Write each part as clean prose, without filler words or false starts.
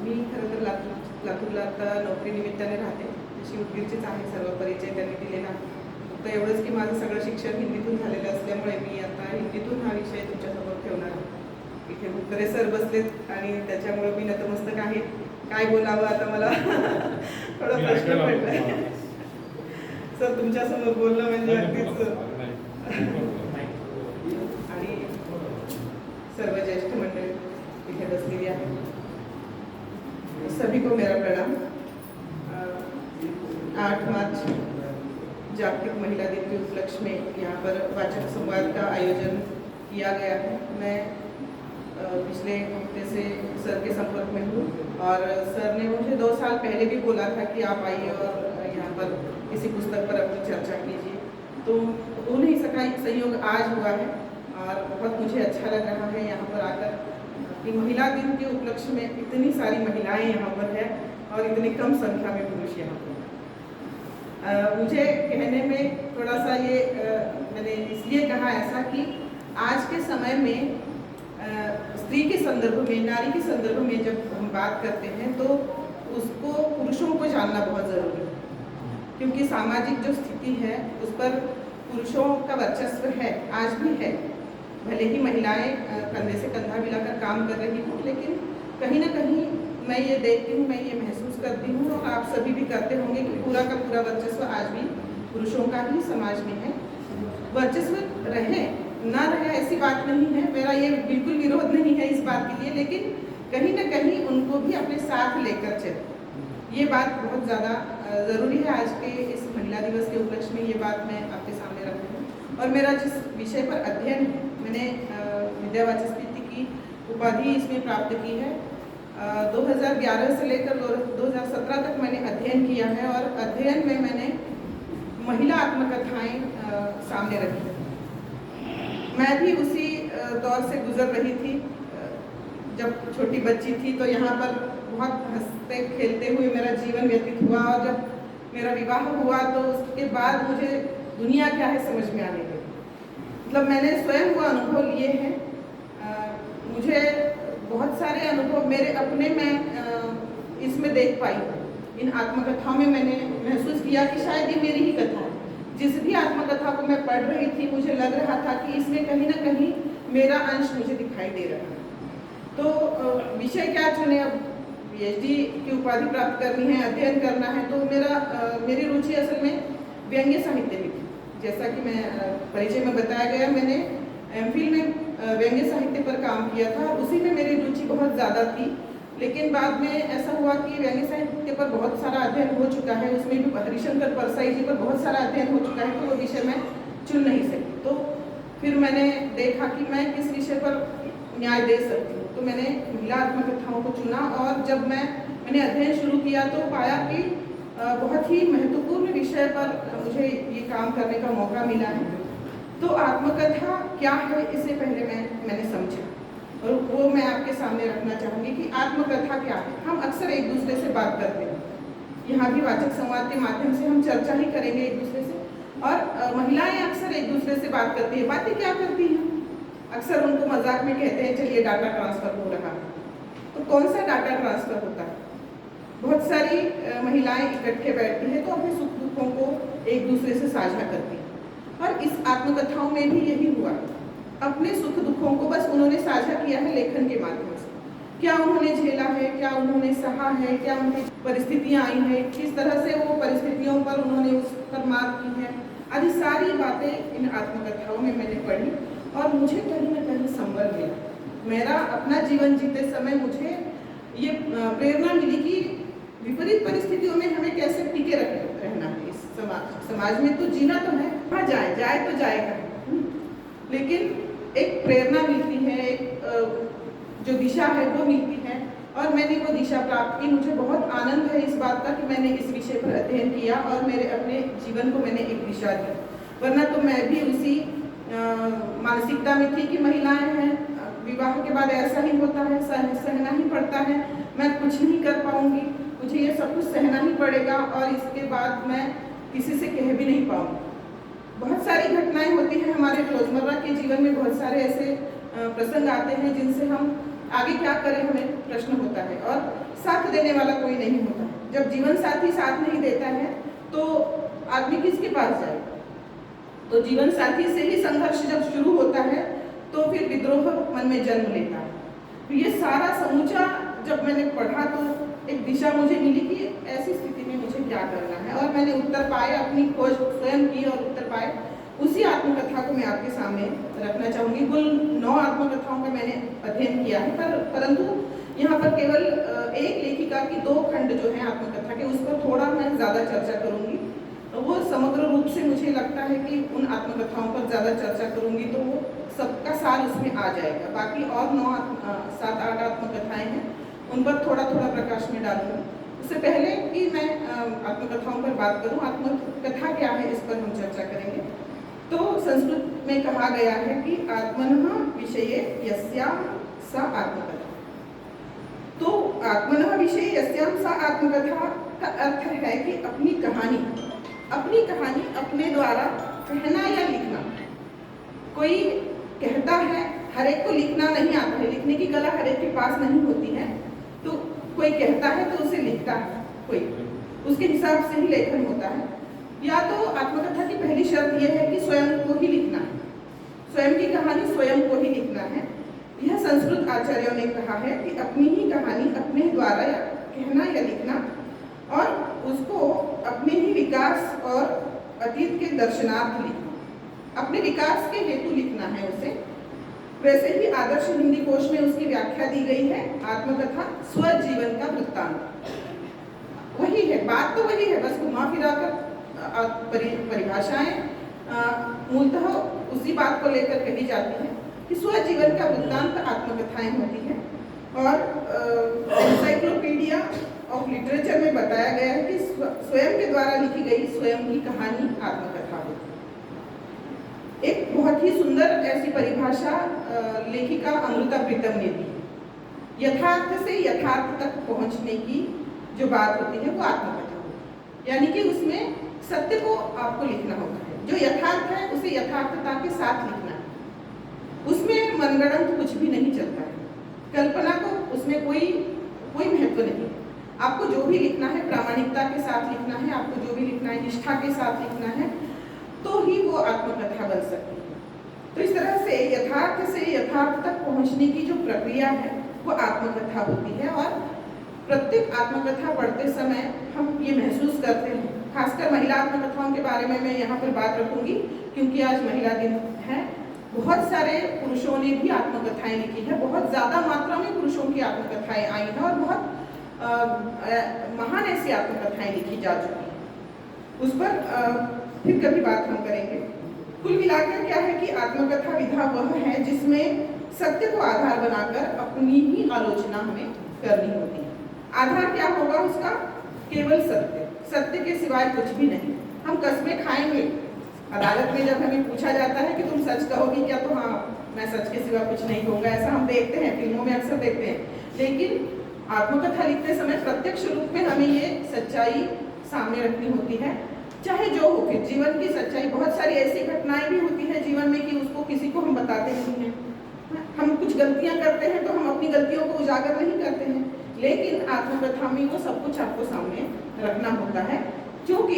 मी खरं तर लातूरला आता नोकरीनिमित्ताने राहते. तशी उदगीरचीच आहे, सर्व परिचय त्यांनी दिलेला आहे. फक्त एवढंच की माझं सगळं शिक्षण हिंदीतून झालेलं असल्यामुळे मी आता हिंदीतून हा विषय तुमच्यासमोर ठेवणार आहे. इथे भुतकरे सर बसलेत आणि त्याच्यामुळे मी नतमस्तक आहे. काय बोलावं आता मला थोडा प्रश्न पडलाय. सर तुमच्यासमोर बोलणं म्हणजे अगदीच, आणि सर्व ज्येष्ठ मंडळी इथे बसलेली आहे, सभी को मेरा प्रणाम. 8 मार्च जागतिक महिला दिन के उपलक्ष्य में यहाँ पर वाचक संवाद का आयोजन किया गया है. मैं पिछले हफ्ते से सर के संपर्क में हूँ और सर ने मुझे 2 साल पहले भी बोला था कि आप आइए और यहाँ पर किसी पुस्तक पर अपनी चर्चा कीजिए. तो हो नहीं सका, संयोग आज हुआ है और बहुत मुझे अच्छा लग रहा है यहाँ पर आकर कि महिला दिन के उपलक्ष्य में इतनी सारी महिलाएं यहाँ पर है और इतनी कम संख्या में पुरुष यहाँ पर. मुझे कहने में थोड़ा सा ये मैंने इसलिए कहा ऐसा कि आज के समय में स्त्री के संदर्भ में, नारी के संदर्भ में जब हम बात करते हैं तो उसको पुरुषों को जानना बहुत ज़रूरी है, क्योंकि सामाजिक जो स्थिति है उस पर पुरुषों का वर्चस्व है, आज भी है. भले ही महिलाएं कंधे से कंधा मिलाकर काम कर रही हूँ, लेकिन कहीं ना कहीं मैं ये देखती हूँ, मैं ये महसूस करती हूँ और आप सभी भी करते होंगे कि पूरा का पूरा वर्चस्व आज भी पुरुषों का ही समाज में है. वर्चस्व रहे ना रहे ऐसी बात नहीं है, मेरा ये बिल्कुल विरोध नहीं है इस बात के लिए, लेकिन कहीं ना कहीं उनको भी अपने साथ लेकर चले. ये बात बहुत ज़्यादा ज़रूरी है. आज के इस महिला दिवस के उपलक्ष्य में ये बात मैं आपके सामने रख रही हूँ. और मेरा जिस विषय पर अध्ययन है, मैंने विद्या वाचस्पति की उपाधि इसमें प्राप्त की है. 2011 से लेकर 2017 तक मैंने अध्ययन किया है और अध्ययन में मैंने महिला आत्मकथाएं सामने रखी. मैं भी उसी दौर से गुजर रही थी. जब छोटी बच्ची थी तो यहाँ पर बहुत हंसते खेलते हुए मेरा जीवन व्यतीत हुआ और जब मेरा विवाह हुआ तो उसके बाद मुझे दुनिया क्या है समझ में आने लगी. मतलब मैंने स्वयं वो अनुभव लिए हैं. मुझे बहुत सारे अनुभव मेरे अपने में इसमें देख पाई हूँ. इन आत्मकथाओं में मैंने महसूस किया कि शायद ये मेरी ही कथा है. जिस भी आत्मकथा को मैं पढ़ रही थी मुझे लग रहा था कि इसमें कहीं ना कहीं मेरा अंश मुझे दिखाई दे रहा है. तो विषय क्या चुने, अब PhD की उपाधि प्राप्त करनी है, अध्ययन करना है, तो मेरी रुचि असल में व्यंग्य साहित्य में थी. जैसा कि मैं परिचय में बताया गया, मैंने MPhil में व्यंग्य साहित्य पर काम किया था. उसी में मेरी रुचि बहुत ज़्यादा थी, लेकिन बाद में ऐसा हुआ कि व्यंग्य साहित्य पर बहुत सारा अध्ययन हो चुका है, उसमें भी हरिशंकर परसाई जी पर बहुत सारा अध्ययन हो चुका है, तो वो विषय मैं चुन नहीं सकी. तो फिर मैंने देखा कि मैं किस विषय पर न्याय दे सकती हूँ, तो मैंने महिला आत्मकथाओं को चुना. और जब मैंने अध्ययन शुरू किया तो पाया कि बहुत ही महत्वपूर्ण विषय पर मुझे ये काम करने का मौका मिला है. तो आत्मकथा क्या है इससे पहले मैंने समझा और वो मैं आपके सामने रखना चाहूँगी कि आत्मकथा क्या है. हम अक्सर एक दूसरे से बात करते हैं, यहाँ भी वाचक संवाद के माध्यम से हम चर्चा ही करेंगे एक दूसरे से. और महिलाएं अक्सर एक दूसरे से बात करती है. बातें क्या करती हैं, अक्सर उनको मजाक में कहते हैं चलिए डाटा ट्रांसफ़र हो रहा है. तो कौन सा डाटा ट्रांसफ़र होता है? बहुत सारी महिलाएं इकट्ठे बैठती हैं तो अपने सुख दुखों को एक दूसरे से साझा करती हैं. और इस आत्मकथाओं में भी यही हुआ. अपने सुख दुखों को बस उन्होंने साझा किया है लेखन के माध्यम से. क्या उन्होंने झेला है, क्या उन्होंने सहा है, क्या उनकी परिस्थितियाँ आई हैं, किस तरह से वो परिस्थितियों पर उन्होंने उस पर मात की है, आदि सारी बातें इन आत्मकथाओं में मैंने पढ़ी और मुझे कहीं ना कहीं संबल मिला. मेरा अपना जीवन जीते समय मुझे ये प्रेरणा मिली कि विपरीत परिस्थितियों में हमें कैसे टिके रहना है. इस समाज में तो जीना तो है, कहाँ जाए तो जाएगा, लेकिन एक प्रेरणा मिलती है, एक जो दिशा है वो मिलती है. और मैंने वो दिशा प्राप्त की. मुझे बहुत आनंद है इस बात का कि मैंने इस विषय पर अध्ययन किया और मेरे अपने जीवन को मैंने एक दिशा दी. वरना तो मैं भी उसी मानसिकता में थी कि महिलाएं हैं, विवाह के बाद ऐसा ही होता है, सहना ही पड़ता है, मैं कुछ नहीं कर पाऊंगी, मुझे ये सब कुछ सहना ही पड़ेगा और इसके बाद मैं किसी से कह भी नहीं पाऊंगी. बहुत सारी घटनाएं होती हैं हमारे रोज़मर्रा के जीवन में, बहुत सारे ऐसे प्रसंग आते हैं जिनसे हम आगे क्या करें हमें प्रश्न होता है, और साथ देने वाला कोई नहीं होता। जब जीवन साथी साथ नहीं देता है तो आदमी किसके पास जाए? तो जीवन साथी से ही संघर्ष जब शुरू होता है तो फिर विद्रोह मन में जन्म लेता है। तो ये सारा समूचा जब मैंने पढ़ा तो एक दिशा मुझे मिली कि ऐसी स्थिति में मुझे क्या करना है, और मैंने उत्तर पाए, अपनी खोज स्वयं की और उत्तर पाए। उसी आत्मकथा को मैं आपके सामने रखना चाहूँगी। कुल 9 आत्मकथाओं का मैंने अध्ययन किया है, परंतु यहाँ पर केवल एक लेखिका की 2 खंड जो है आत्मकथा के, उस पर थोड़ा मैं ज़्यादा चर्चा करूँगी। तो वो समग्र रूप से मुझे लगता है कि उन आत्मकथाओं पर ज़्यादा चर्चा करूँगी तो वो सबका सार उसमें आ जाएगा। बाकी और 7-8 आत्मकथाएँ हैं, उन पर थोड़ा थोड़ा प्रकाश में डालूँगी। उससे पहले कि मैं आत्मकथाओं पर बात करूँ, आत्मकथा क्या है इस पर हम चर्चा करेंगे। तो संस्कृत में कहा गया है कि आत्मनः विषये यस्यां सा आत्मकथा। तो आत्मनः विषये यस्यां सा आत्मकथा का अर्थ है कि अपनी कहानी अपने द्वारा कहना या लिखना। कोई कहता है, हर एक को लिखना नहीं आता है, लिखने की कला हर एक के पास नहीं होती है। तो कोई कहता है तो उसे लिखता है, कोई उसके हिसाब से ही लेखन होता है। या तो आत्मकथा की पहली शर्त यह है कि स्वयं को ही लिखना है, स्वयं की कहानी स्वयं को ही लिखना है। यह संस्कृत आचार्यों ने कहा है कि अपनी ही कहानी अपने द्वारा या कहना या लिखना, और उसको अपने ही विकास और अतीत के दर्शनार्थ लिखना, अपने विकास के हेतु लिखना है उसे। वैसे ही आदर्श हिंदी कोश में उसकी व्याख्या दी गई है, आत्मकथा स्वजीवन का वृत्तांत। वही है, बात तो वही है, बस घुमा फिरा कर परिभाषाएं मूलतः उसी बात को लेकर कही जाती है कि स्वजीवन का वृत्तांत आत्मकथाएं होती हैं। और एनसाइक्लोपीडिया ऑफ लिटरेचर में बताया गया है कि स्वयं के द्वारा लिखी गई स्वयं की कहानी आत्मकथा होती है। एक बहुत ही सुंदर ऐसी परिभाषा लेखिका अमृता प्रीतम ने दी। यथार्थ से यथार्थ तक पहुंचने की जो बात होती है वो आत्मकथा होती है, यानी कि उसमें सत्य को आपको लिखना होता है। जो यथार्थ है उसे यथार्थता के साथ लिखना है, उसमें मनगढ़ंत कुछ भी नहीं चलता है, कल्पना को उसमें कोई महत्व नहीं। आपको जो भी लिखना है प्रामाणिकता के साथ लिखना है, आपको जो भी लिखना है निष्ठा के साथ लिखना है, तो ही वो आत्मकथा बन सकती है। तो इस तरह से यथार्थ तक पहुंचने की जो प्रक्रिया है वो आत्मकथा होती है। और प्रत्येक आत्मकथा पढ़ते समय हम ये महसूस करते हैं, खासकर महिला आत्मकथाओं के बारे में मैं यहाँ पर बात रखूंगी क्योंकि आज महिला दिन है। बहुत सारे पुरुषों ने भी आत्मकथाएं लिखी है, बहुत ज़्यादा मात्रा में पुरुषों की आत्मकथाएं आई हैं और बहुत महान ऐसी आत्मकथाएं लिखी जा चुकी हैं। उस पर फिर कभी बात हम करेंगे। कुल मिलाकर क्या है कि आत्मकथा विधा वह है जिसमें सत्य को आधार बनाकर अपनी ही आलोचना हमें करनी होती है। आधार क्या होगा उसका? केवल सत्य के सिवाय कुछ भी नहीं। हम कस्में खाएंगे, अदालत में जब हमें पूछा जाता है कि तुम सच कहोगी क्या, तो हाँ मैं सच के सिवा कुछ नहीं कहूँगा, ऐसा हम देखते हैं, फिल्मों में अक्सर देखते हैं। लेकिन आत्मकथा लिखते समय प्रत्यक्ष रूप में हमें ये सच्चाई सामने रखनी होती है, चाहे जो हो। फिर जीवन की सच्चाई, बहुत सारी ऐसी घटनाएं भी होती हैं जीवन में कि उसको किसी को हम बताते नहीं हैं। हम कुछ गलतियां करते हैं तो हम अपनी गलतियों को उजागर नहीं करते हैं, लेकिन आत्मकथा में वो सब कुछ आपको सामने रखना होता है, क्योंकि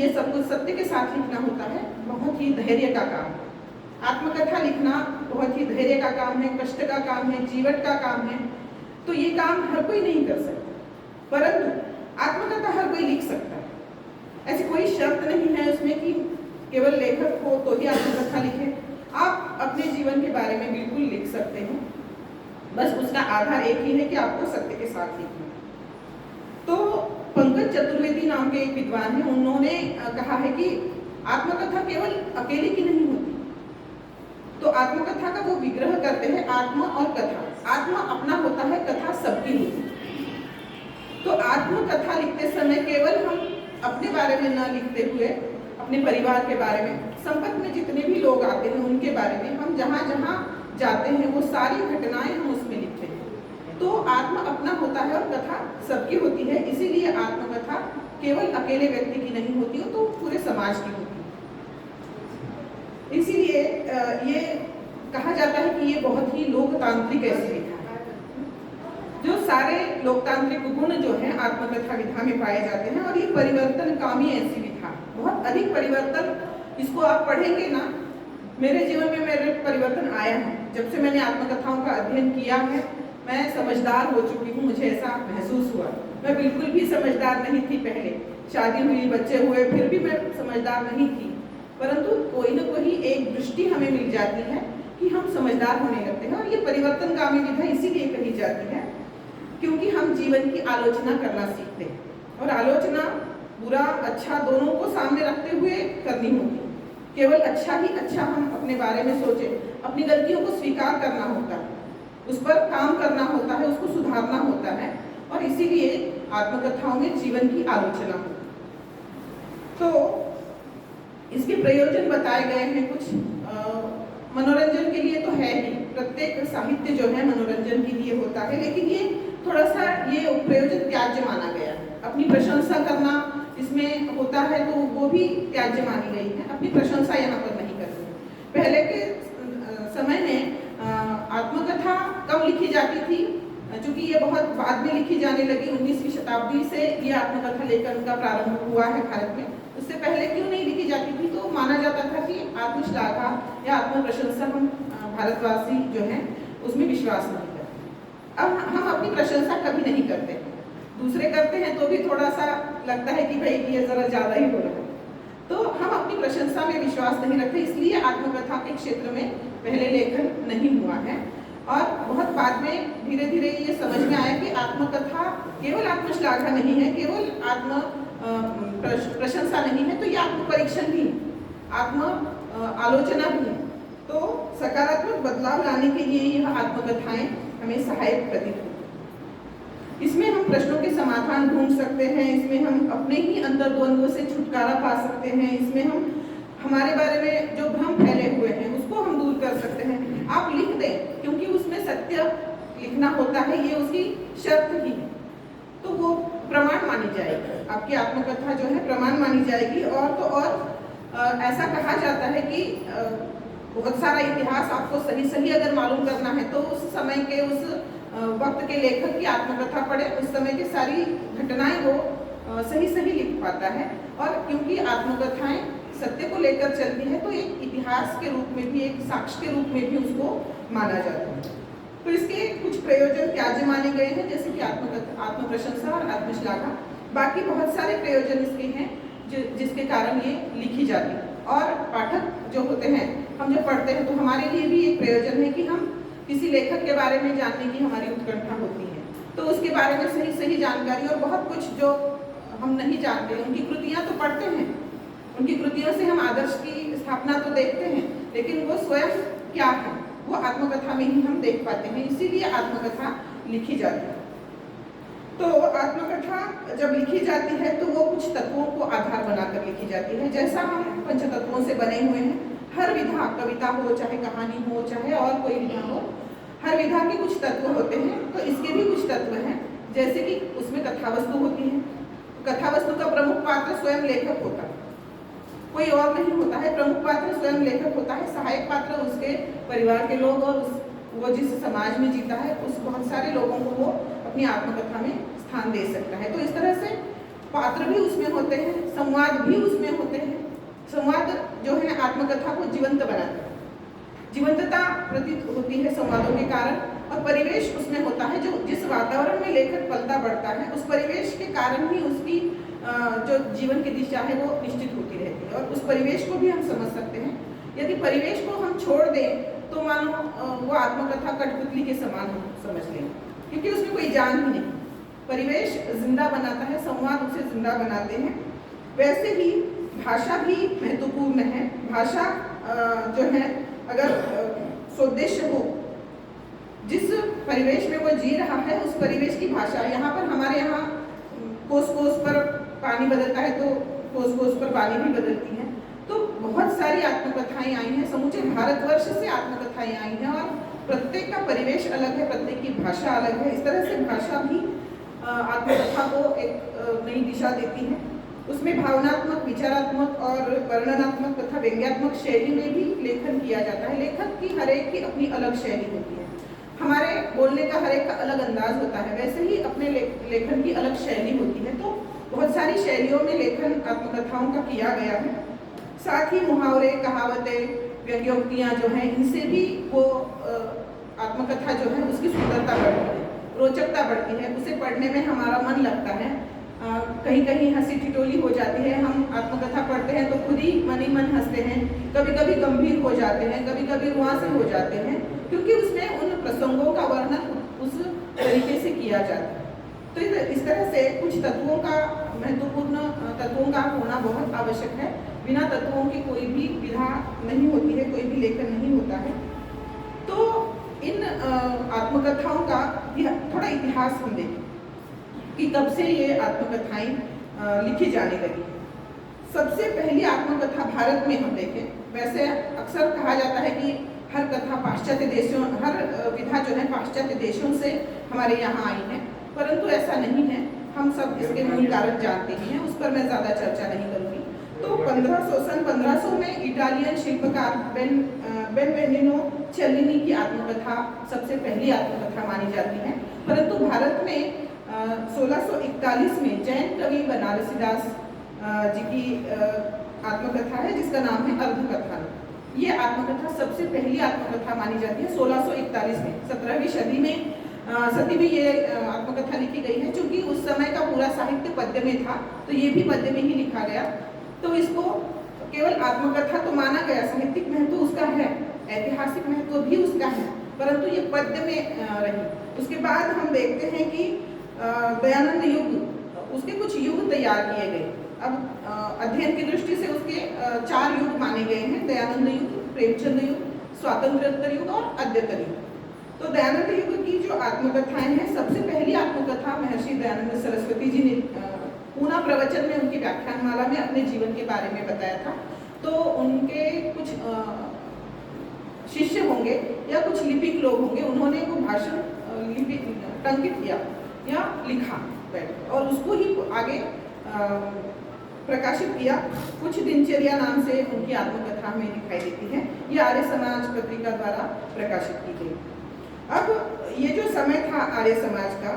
ये सब कुछ सत्य के साथ लिखना होता है। बहुत ही धैर्य का काम है आत्मकथा लिखना, बहुत ही धैर्य का काम है, कष्ट का काम है, जीवट का काम है। तो ये काम हर कोई नहीं कर सकता, परंतु आत्मकथा हर कोई लिख सकता है। ऐसी कोई शर्त नहीं है उसमें कि केवल लेखक हो तो ही आत्मकथा लिखे। आप अपने जीवन के बारे में बिल्कुल लिख सकते हैं, बस उसका आधार एक ही है कि आपको सत्य के साथ लिखना। तो पंकज चतुर्वेदी नाम के एक विद्वान हैं, उन्होंने कहा है कि आत्मकथा केवल अकेले की नहीं होती। तो आत्मकथा का वो विग्रह करते हैं आत्मा और कथा। आत्मा अपना होता है, कथा सबकी होती है। तो आत्मकथा लिखते समय केवल हम अपने बारे में न लिखते हुए अपने परिवार के बारे में, संपर्क में जितने भी लोग आते हैं उनके बारे में, हम जहाँ जहाँ जाते हैं वो सारी घटनाएं हम उसमें लिखते हैं। तो आत्मा अपना होता है और कथा सबकी होती है। इसीलिए आत्मकथा केवल अकेले व्यक्ति की नहीं होती हो, तो पूरे समाज की होती है। इसीलिए ये कहा जाता है कि ये बहुत ही लोकतांत्रिक ऐसी लिखा है। जो सारे लोकतांत्रिक गुण जो हैं आत्मकथा विधा में पाए जाते हैं, और ये परिवर्तनकामी ऐसी विधा, बहुत अधिक परिवर्तन, इसको आप पढ़ेंगे ना। मेरे जीवन में मेरे परिवर्तन आया है जब से मैंने आत्मकथाओं का अध्ययन किया है। मैं समझदार हो चुकी हूँ, मुझे ऐसा महसूस हुआ। मैं बिल्कुल भी समझदार नहीं थी पहले, शादी हुई, बच्चे हुए, फिर भी मैं समझदार नहीं थी। परंतु कोई न कोई एक दृष्टि हमें मिल जाती है कि हम समझदार होने लगते हैं। और ये परिवर्तनकामी विधा इसीलिए कही जाती है क्योंकि हम जीवन की आलोचना करना सीखते हैं, और आलोचना बुरा अच्छा दोनों को सामने रखते हुए करनी होगी। केवल अच्छा ही अच्छा हम अपने बारे में सोचें, अपनी गलतियों को स्वीकार करना होता है, उस पर काम करना होता है, उसको सुधारना होता है, और इसीलिए आत्मकथाओं में जीवन की आलोचना होती है। तो इसके प्रयोजन बताए गए हैं कुछ। मनोरंजन के लिए तो है ही, प्रत्येक साहित्य जो है मनोरंजन के लिए होता है, लेकिन ये थोड़ा सा ये प्रयोजन त्याज्य माना गया है। अपनी प्रशंसा करना इसमें होता है तो वो भी त्याज्य मानी गई है, अपनी प्रशंसा यहाँ पर नहीं करनी। पहले के समय में आत्मकथा कम लिखी जाती थी, चूंकि ये बहुत बाद में लिखी जाने लगी। 19वीं शताब्दी से ये आत्मकथा लेखन का प्रारंभ हुआ है भारत में। उससे पहले क्यों नहीं लिखी जाती थी? तो माना जाता था कि आत्मश्लाघा या आत्म प्रशंसा हम भारतवासी जो हैं उसमें विश्वास नहीं करते। अब हम अपनी प्रशंसा कभी नहीं करते, दूसरे करते हैं तो भी थोड़ा सा लगता है कि भाई ये जरा ज़्यादा ही हो रहा है। तो हम अपनी प्रशंसा में विश्वास नहीं रखते, इसलिए आत्मकथा के क्षेत्र में पहले लेखन नहीं हुआ है। और बहुत बाद में धीरे धीरे ये समझ में आया कि आत्मकथा केवल आत्मश्लाघा नहीं है, केवल आत्म प्रशंसा नहीं है, तो ये आत्म परीक्षण भी, आत्म आलोचना भी है। तो सकारात्मक बदलाव लाने के लिए यह आत्मकथाएं हमें सहायक प्रतीत होती हैं। इसमें हम प्रश्नों के समाधान ढूंढ सकते हैं, इसमें हम अपने ही अंतर्द्वंद्व से छुटकारा पा सकते हैं, इसमें हम हमारे बारे में जो भ्रम फैले हुए हैं उसको हम दूर कर सकते हैं। आप लिख दें, क्योंकि उसमें सत्य लिखना होता है, ये उसकी शर्त ही है, तो वो प्रमाण मानी जाएगी। आपकी आत्मकथा जो है प्रमाण मानी जाएगी। और तो और ऐसा कहा जाता है कि बहुत सारा इतिहास आपको सही सही अगर मालूम करना है तो उस समय के उस वक्त के लेखक की आत्मकथा पढ़े, उस समय की सारी घटनाएं वो सही सही लिख पाता है। और क्योंकि आत्मकथाएं सत्य को लेकर चलती है तो एक इतिहास के रूप में भी, एक साक्ष्य के रूप में भी उसको माना जाता है। तो इसके कुछ प्रयोजन त्याज्य माने गए हैं, जैसे कि आत्म प्रशंसा और आत्मश्लाघा। बाकी बहुत सारे प्रयोजन इसके हैं जिसके कारण ये लिखी जाती है। और पाठक जो होते हैं, हम जब पढ़ते हैं तो हमारे लिए भी एक प्रयोजन है कि हम किसी लेखक के बारे में जानने की हमारी उत्कंठा होती है, तो उसके बारे में सही सही जानकारी, और बहुत कुछ जो हम नहीं जानते, उनकी कृतियाँ तो पढ़ते हैं, उनकी कृतियों से हम आदर्श की स्थापना तो देखते हैं, लेकिन वो स्वयं क्या है वो आत्मकथा में ही हम देख पाते हैं। इसीलिए आत्मकथा लिखी जाती है। तो आत्मकथा जब लिखी जाती है तो वो कुछ तत्वों को आधार बनाकर लिखी जाती है। जैसा हम पंचतत्वों से बने हुए हैं, हर विधा, कविता हो चाहे कहानी हो चाहे और कोई विधा हो, हर विधा के कुछ तत्व होते हैं। तो इसके भी कुछ तत्व हैं, जैसे कि उसमें कथावस्तु होती है। कथावस्तु का प्रमुख पात्र स्वयं लेखक होता है, कोई और नहीं होता है। प्रमुख पात्र स्वयं लेखक होता है, सहायक पात्र उसके परिवार के लोग और वो जिस समाज में जीता है उस बहुत सारे लोगों को वो अपनी आत्मकथा में स्थान दे सकता है। तो इस तरह से पात्र भी उसमें होते हैं, संवाद भी उसमें होते हैं। संवाद जो है आत्मकथा को जीवंत बनाता है, जीवंतता प्रतीत होती है संवादों के कारण। और परिवेश उसमें होता है, जो जिस वातावरण में लेखक पलता बढ़ता है उस परिवेश के कारण ही उसकी जो जीवन की दिशा है वो निश्चित होती रहती है। और उस परिवेश को भी हम समझ सकते हैं। यदि परिवेश को हम छोड़ दें तो मानो वो आत्मकथा कठपुतली के समान हम समझ लें, क्योंकि उसमें कोई जान ही नहीं। परिवेश जिंदा बनाता है, संवाद उसे जिंदा बनाते हैं। वैसे ही भाषा भी महत्वपूर्ण है। भाषा जो है अगर सोद्देश्य हो, जिस परिवेश में वो जी रहा है उस परिवेश की भाषा, यहाँ पर हमारे यहाँ कोस कोस पर पानी बदलता है तो कोस कोस पर वाणी भी बदलती है। तो बहुत सारी आत्मकथाएं आई हैं, समूचे भारतवर्ष से आत्मकथाएं आई हैं, और प्रत्येक का परिवेश अलग है, प्रत्येक की भाषा अलग है। इस तरह से भाषा भी आत्मकथा को एक नई दिशा देती है। उसमें भावनात्मक, विचारात्मक और वर्णनात्मक तथा व्यंग्यात्मक शैली में भी लेखन किया जाता है। लेखक की हर एक की अपनी अलग शैली होती है। हमारे बोलने का हर एक का अलग अंदाज होता है, वैसे ही अपने लेखन की अलग शैली होती है। तो बहुत सारी शैलियों में लेखन आत्मकथाओं का किया गया है। साथ ही मुहावरे, कहावतें, व्यंग्योक्तियाँ जो हैं, इनसे भी वो आत्मकथा जो है उसकी सुंदरता बढ़ती है, रोचकता बढ़ती है, उसे पढ़ने में हमारा मन लगता है। कहीं कहीं हंसी ठिठोली हो जाती है। हम आत्मकथा पढ़ते हैं तो खुद ही मन हंसते हैं, कभी कभी गंभीर हो जाते हैं, कभी कभी रुआंसे हो जाते हैं, क्योंकि उसमें उन प्रसंगों का वर्णन उस तरीके से किया जाता है। तो इस तरह से कुछ तत्वों का, महत्वपूर्ण तत्वों का होना बहुत आवश्यक है। बिना तत्वों की कोई भी विधा नहीं होती है, कोई भी लेखन नहीं होता है। तो इन आत्मकथाओं का थोड़ा इतिहास हम देखें कि कब से ये आत्मकथाएं लिखी जाने लगी। सबसे पहली आत्मकथा भारत में हम देखें, वैसे अक्सर कहा जाता है कि हर कथा पाश्चात्य देशों, हर विधा जो है पाश्चात्य देशों से हमारे यहाँ आई है, परंतु ऐसा नहीं है। हम सब इसके मूल कारण जानते ही हैं, उस पर मैं ज़्यादा चर्चा नहीं करूँगी। तो 1500 में इटालियन शिल्पकार बेनवेनिनो चेल्लिनी की आत्मकथा सबसे पहली आत्मकथा मानी जाती है, परंतु भारत में 1641 में जैन कवि बनारसीदास जी की आत्मकथा है, जिसका नाम है अर्धकथा। ये आत्मकथा सबसे पहली आत्मकथा मानी जाती है 1641 में। 17वीं सदी में ये आत्मकथा लिखी गई है। चूंकि उस समय का पूरा साहित्य पद्य में था, तो ये भी पद्य में ही लिखा गया। तो इसको केवल आत्मकथा तो माना गया, साहित्यिक महत्व उसका है, ऐतिहासिक महत्व भी उसका है, परंतु ये पद्य में रही। उसके बाद हम देखते हैं कि दयानंद युग, उसके कुछ युग तैयार किए गए। अब अध्ययन की दृष्टि से उसके 4 युग माने गए हैं: दयानंद युग, प्रेमचंद युग, स्वातंत्र्योत्तर युग और अद्यतन युग। तो दयानंद युग की जो आत्मकथाएं हैं, सबसे पहली आत्मकथा महर्षि दयानंद सरस्वती जी ने पूना प्रवचन में, उनकी व्याख्यानमाला में अपने जीवन के बारे में बताया था। तो उनके कुछ शिष्य होंगे या कुछ लिपिक लोग होंगे, उन्होंने वो भाषण टंकित किया या लिखा और उसको ही आगे प्रकाशित किया। कुछ दिनचर्या नाम से उनकी आत्मकथा में दिखाई देती है। ये आर्य समाज पत्रिका द्वारा प्रकाशित की गई। अब ये जो समय था आर्य समाज का,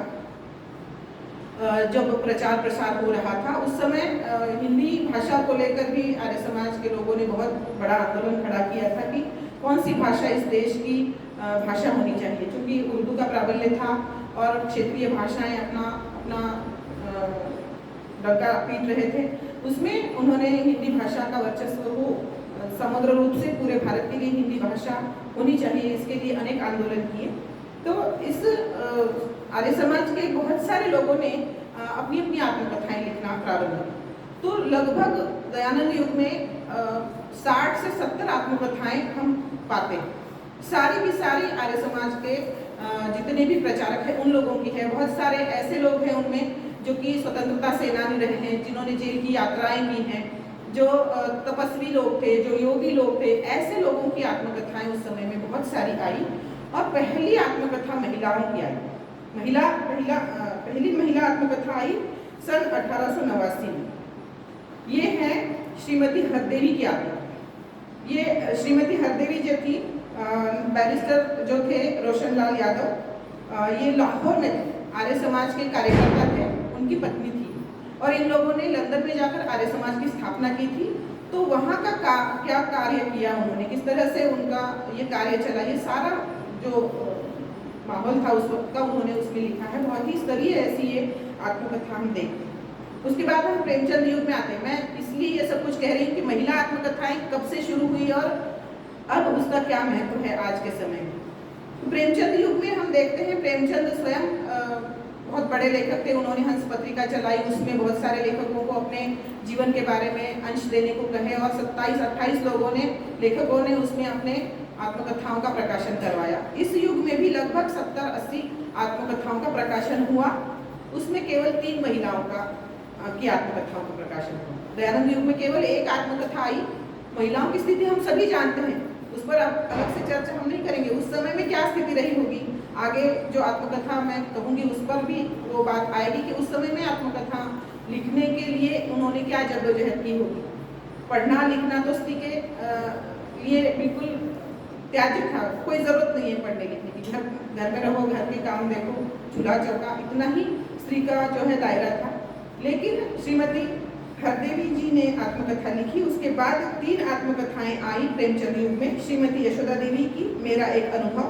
जब प्रचार प्रसार हो रहा था, उस समय हिंदी भाषा को लेकर भी आर्य समाज के लोगों ने बहुत बड़ा आंदोलन खड़ा किया था कि कौन सी भाषा इस देश की भाषा होनी चाहिए। क्योंकि उर्दू का प्राबल्य था और क्षेत्रीय भाषाएं अपना डंका पीट रहे थे। उसमें उन्होंने हिंदी भाषा का वर्चस्व को समग्र रूप से पूरे भारत के लिए हिंदी भाषा होनी चाहिए, इसके लिए अनेक आंदोलन किए। तो इस आर्य समाज के बहुत सारे लोगों ने अपनी अपनी आत्मकथाएं लिखना प्रारंभ की। तो लगभग दयानंद युग में 60 से 70 आत्मकथाएं हम पाते हैं। सारी की सारी आर्य समाज के जितने भी प्रचारक हैं उन लोगों की है। बहुत सारे ऐसे लोग हैं उनमें जो कि स्वतंत्रता सेनानी रहे हैं, जिन्होंने जेल की यात्राएं की हैं, जो तपस्वी लोग थे, जो योगी लोग थे। ऐसे लोगों की आत्मकथाएं उस समय में बहुत सारी आई। और पहली आत्मकथा महिलाओं की आई। पहली महिला आत्मकथा आई सन 1889 में। ये है श्रीमती हरदेवी की आत्मकथा। ये श्रीमती हरदेवी जो थी, बैरिस्टर जो थे रोशनलाल यादव, ये लाहौर में आर्य समाज के कार्यकर्ता थे, उनकी पत्नी थी। और इन लोगों ने लंदन में जाकर आर्य समाज की स्थापना की थी। तो वहाँ का क्या कार्य किया उन्होंने, किस तरह से उनका ये कार्य चला, ये सारा जो माहौल था उस वक्त का उन्होंने उसमें लिखा है। बहुत ही स्तरीय ऐसी ये आत्मकथा हम देखते हैं। उसके बाद हम प्रेमचंद युग में आते हैं। मैं इसलिए ये सब कुछ कह रही हूँ कि महिला आत्मकथाएं कब से शुरू हुई और अब उसका क्या महत्व है आज के समय में। तो प्रेमचंद युग में हम देखते हैं, प्रेमचंद स्वयं बहुत बड़े लेखक थे। उन्होंने हंस पत्रिका चलाई, उसमें बहुत सारे लेखकों को अपने जीवन के बारे में अंश देने को कहे और 27-28 लेखकों ने उसमें अपने आत्मकथाओं का प्रकाशन करवाया। इस युग में भी लगभग 70-80 आत्मकथाओं का प्रकाशन हुआ। उसमें केवल 3 महिलाओं की आत्मकथाओं का प्रकाशन हुआ। दयानंद युग में केवल 1 आत्मकथा आई। महिलाओं की स्थिति हम सभी जानते हैं, उस पर अब अलग से चर्चा हम नहीं करेंगे। उस समय में क्या स्थिति रही होगी, आगे जो आत्मकथा मैं कहूँगी उस पर भी वो बात आएगी कि उस समय में आत्मकथा लिखने के लिए उन्होंने क्या जद्दोजहद की होगी। पढ़ना लिखना तो स्त्री के लिए बिल्कुल त्याज्य था, कोई ज़रूरत नहीं है पढ़ने लिखने की, घर में रहो, घर के काम देखो, चूल्हा चौका, इतना ही स्त्री का जो है दायरा था। लेकिन श्रीमती हरदेवी जी ने आत्मकथा लिखी। उसके बाद 3 आत्मकथाएं आई प्रेमचंद युग में। श्रीमती यशोदा देवी की मेरा एक अनुभव,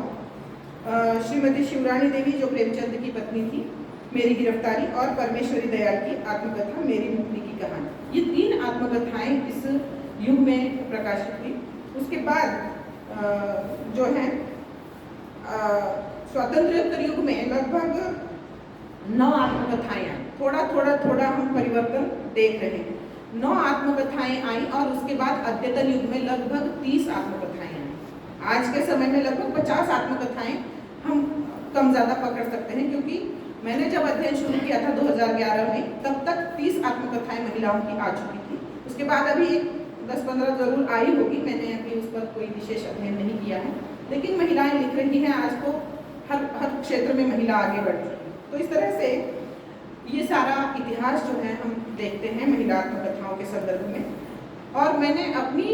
श्रीमती शिवरानी देवी जो प्रेमचंद की पत्नी थी, मेरी गिरफ्तारी, और परमेश्वरी दयाल की आत्मकथा मेरी मुक्ति की कहानी। ये 3 आत्मकथाएं इस युग में प्रकाशित हुई। उसके बाद जो है स्वातंत्र्योत्तर युग में लगभग 9 आत्मकथाएं आई। थोड़ा हम परिवर्तन देख रहे हैं। 9 आत्मकथाएं आई और उसके बाद अद्यतन युग में लगभग 30 आत्मकथाएं आई। आज के समय में लगभग 50 आत्मकथाएं हम कम ज़्यादा पकड़ सकते हैं, क्योंकि मैंने जब अध्ययन शुरू किया था 2011 में, तब तक 30 आत्मकथाएं महिलाओं की आ चुकी थी। उसके बाद अभी 10-15 जरूर आई होगी, मैंने अभी उस पर कोई विशेष अध्ययन नहीं किया है, लेकिन महिलाएं लिख रही हैं। आज को हर क्षेत्र में महिला आगे बढ़ रही है। तो इस तरह से ये सारा इतिहास जो है हम देखते हैं महिला आत्मकथाओं के संदर्भ में। और मैंने अपनी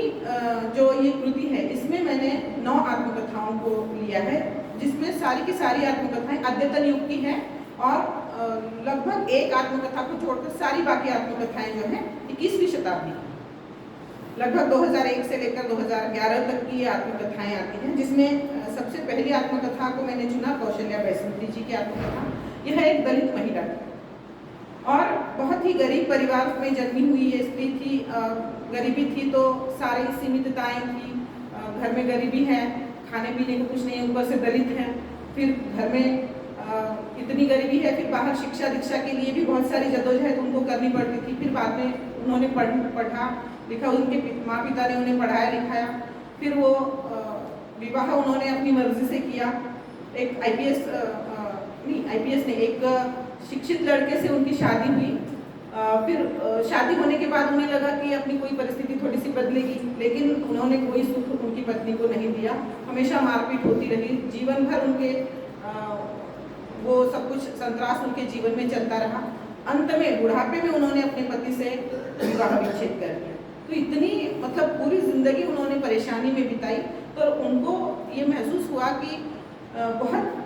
जो ये कृति है, इसमें मैंने 9 आत्मकथाओं को लिया है, जिसमें सारी की सारी आत्मकथाएं अद्यतन युग की हैं और लगभग एक आत्मकथा को छोड़कर सारी बाकी आत्मकथाएं जो हैं 21वीं शताब्दी की, लगभग 2001 से लेकर 2011 तक की ये आत्मकथाएं आती हैं। जिसमें सबसे पहली आत्मकथा को मैंने चुना कौशल्या वैष्णवी जी की आत्मकथा। यह एक दलित महिला थी और बहुत ही गरीब परिवार में जन्मी हुई ये स्त्री थी। गरीबी थी तो सारी सीमितताएं थी, घर में गरीबी है, खाने पीने को कुछ नहीं है, ऊपर से दलित है, फिर घर में इतनी गरीबी है, फिर बाहर शिक्षा दीक्षा के लिए भी बहुत सारी जद्दोजहद उनको करनी पड़ती थी। फिर बाद में उन्होंने पढ़ा लिखा, उनके माँ पिता ने उन्हें पढ़ाया लिखाया, फिर वो विवाह उन्होंने अपनी मर्जी से किया। एक आईपीएस नहीं, एक शिक्षित लड़के से उनकी शादी हुई। फिर शादी होने के बाद उन्हें लगा कि अपनी कोई परिस्थिति थोड़ी सी बदलेगी, लेकिन उन्होंने कोई सुख उनकी पत्नी को नहीं दिया। हमेशा मारपीट होती रही, जीवन भर उनके वो सब कुछ संतरास उनके जीवन में चलता रहा। अंत में बुढ़ापे में उन्होंने अपने पति से विवाह विच्छेद कर दिया। तो इतनी मतलब पूरी जिंदगी उन्होंने परेशानी में बिताई। तो उनको ये महसूस हुआ कि बहुत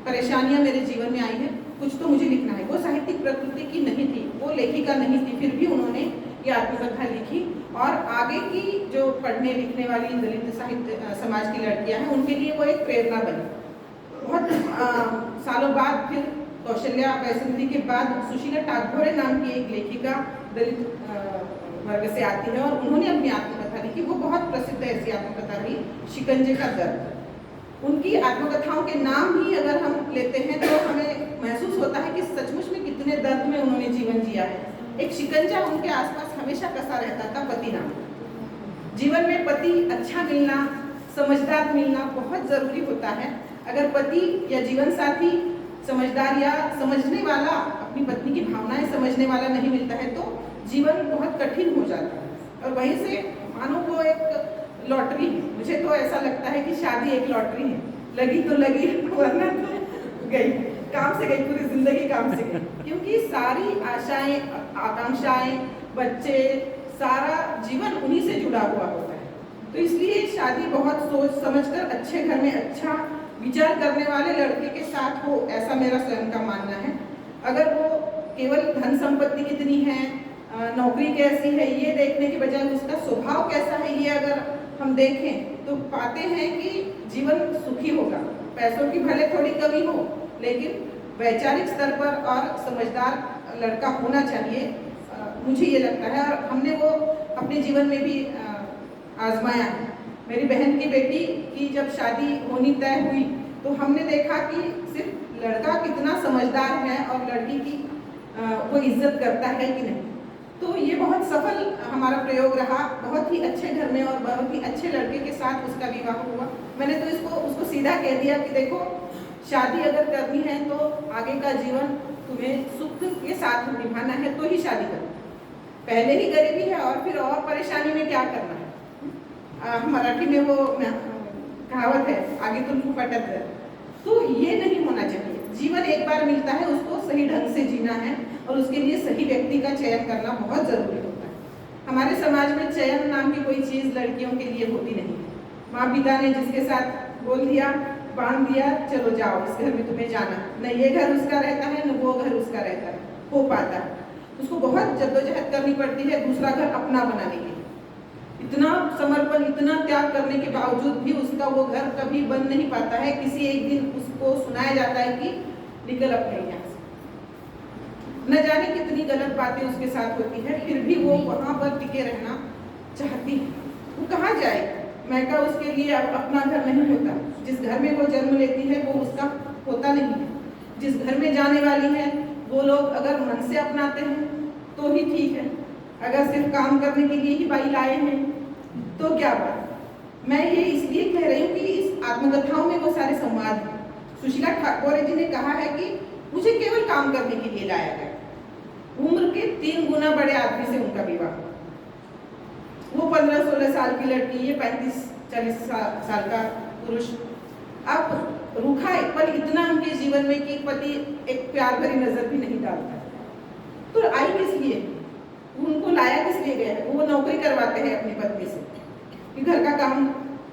परेशानियां मेरे जीवन में आई हैं, कुछ तो मुझे लिखना है। वो साहित्यिक प्रकृति की नहीं थी, वो लेखिका नहीं थी, फिर भी उन्होंने ये आत्मकथा लिखी और आगे की जो पढ़ने लिखने वाली दलित साहित्य समाज की लड़कियां हैं उनके लिए वो एक प्रेरणा बनी। बहुत सालों बाद फिर कौशल्या वैष्णवी के बाद सुशीला टागोरे नाम की एक लेखिका दलित वर्ग से आती है और उन्होंने अपनी आत्मकथा लिखी। वो बहुत प्रसिद्ध ऐसी आत्मकथा थी, शिकंजे का दर्द। उनकी आत्मकथाओं के नाम ही अगर हम लेते हैं तो हमें महसूस होता है कि सचमुच में कितने दर्द में उन्होंने जीवन जिया है। एक शिकंजा उनके आसपास हमेशा कसा रहता था, पति नाम। जीवन में पति अच्छा मिलना, समझदार मिलना बहुत जरूरी होता है। अगर पति या जीवन साथी समझदार या समझने वाला, अपनी पत्नी की भावनाएं समझने वाला नहीं मिलता है तो जीवन बहुत कठिन हो जाता है। और वहीं से मानो वो एक लॉटरी है। मुझे तो ऐसा लगता है कि शादी एक लॉटरी है, लगी तो लगी वरना तो गई, काम से गई, पूरी जिंदगी काम से गई। क्योंकि सारी आशाएं, आकांक्षाएं, बच्चे, सारा जीवन उन्हीं से जुड़ा हुआ होता है। तो इसलिए शादी बहुत सोच समझकर अच्छे घर में अच्छा विचार करने वाले लड़के के साथ हो, ऐसा मेरा स्वयं का मानना है। अगर वो केवल धन संपत्ति कितनी है, नौकरी कैसी है, ये देखने के बजाय उसका स्वभाव कैसा है, ये अगर हम देखें तो पाते हैं कि जीवन सुखी होगा। पैसों की भले थोड़ी कमी हो, लेकिन वैचारिक स्तर पर और समझदार लड़का होना चाहिए, मुझे ये लगता है। और हमने वो अपने जीवन में भी आजमाया है। मेरी बहन की बेटी की जब शादी होनी तय हुई तो हमने देखा कि सिर्फ लड़का कितना समझदार है और लड़की की वो इज्जत करता है कि नहीं। तो ये बहुत सफल हमारा प्रयोग रहा। बहुत ही अच्छे घर में और बहुत ही अच्छे लड़के के साथ उसका विवाह हुआ। मैंने तो उसको सीधा कह दिया कि देखो, शादी अगर करनी है तो आगे का जीवन तुम्हें सुख के साथ निभाना है तो ही शादी करो। पहले ही गरीबी है और फिर और परेशानी में क्या करना है। मराठी में वो कहावत है, आगे तुम पटक है। तो ये नहीं होना चाहिए। जीवन एक बार मिलता है, उसको सही ढंग से जीना है और उसके लिए सही व्यक्ति का चयन करना बहुत जरूरी होता है। हमारे समाज में चयन नाम की कोई चीज़ लड़कियों के लिए होती नहीं है। माँ पिता ने जिसके साथ बोल दिया, बांध दिया, चलो जाओ इस घर में तुम्हें जाना, न ये घर उसका रहता है न वो घर उसका रहता है, हो पाता है। उसको बहुत जद्दोजहद करनी पड़ती है दूसरा घर अपना बनाने के लिए। इतना समर्पण, इतना त्याग करने के बावजूद भी उसका वो घर कभी बन नहीं पाता है। किसी एक दिन उसको सुनाया जाता है कि निकल अपने यहाँ से। न जाने कितनी गलत बातें उसके साथ होती है, फिर भी वो वहाँ पर टिके रहना चाहती है। वो कहाँ जाए? मैका उसके लिए अब अपना घर नहीं होता। जिस घर में वो जन्म लेती है वो उसका होता नहीं है। जिस घर में जाने वाली है वो लोग अगर मन से अपनाते हैं तो ही ठीक है, अगर सिर्फ काम करने के लिए ही बाई लाए हैं तो क्या बात। मैं ये इसलिए कह रही हूँ कि इस आत्मकथाओं में वो सारे संवाद हैं। सुशीला ठाकुर जी ने कहा है कि मुझे केवल काम करने के लिए लाया गया। उम्र के 3 गुना बड़े आदमी से उनका विवाह, वो 15-16 साल की लड़की, ये 35-40 साल का पुरुष। अब रूखा एक पल इतना उनके जीवन में कि पति एक प्यार भरी नजर भी नहीं डालता। तो आई किस लिए? उनको लाया किस लिए गया है? वो नौकरी करवाते हैं अपनी पत्नी से कि घर का काम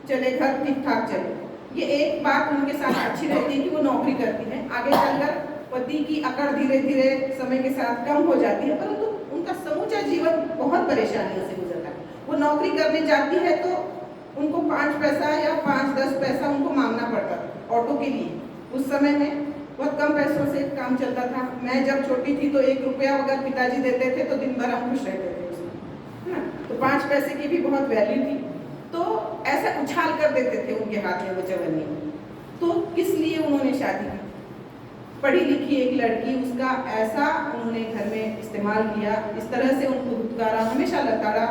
चले, घर ठीक ठाक चले। ये एक बात उनके साथ अच्छी रहती है कि वो नौकरी करती है। आगे चलकर पति की अकड़ धीरे धीरे समय के साथ कम हो जाती है, परंतु उनका समूचा जीवन बहुत परेशानियों से गुजरता है। वो नौकरी करने जाती है तो उनको 5 पैसा या 5-10 पैसा उनको मांगना पड़ता था ऑटो के लिए। उस समय में बहुत कम पैसों से काम चलता था। मैं जब छोटी थी तो 1 रुपया अगर पिताजी देते थे तो दिन भर हम खुश रहते थे उसमें, तो 5 पैसे की भी बहुत वैल्यू थी। तो ऐसा उछाल कर देते थे उनके हाथ में वो चवन्नी। तो किस लिए उन्होंने शादी की? पढ़ी लिखी एक लड़की, उसका ऐसा उन्होंने घर में इस्तेमाल किया, इस तरह से उनको धुतकारा, हमेशा लताड़ा।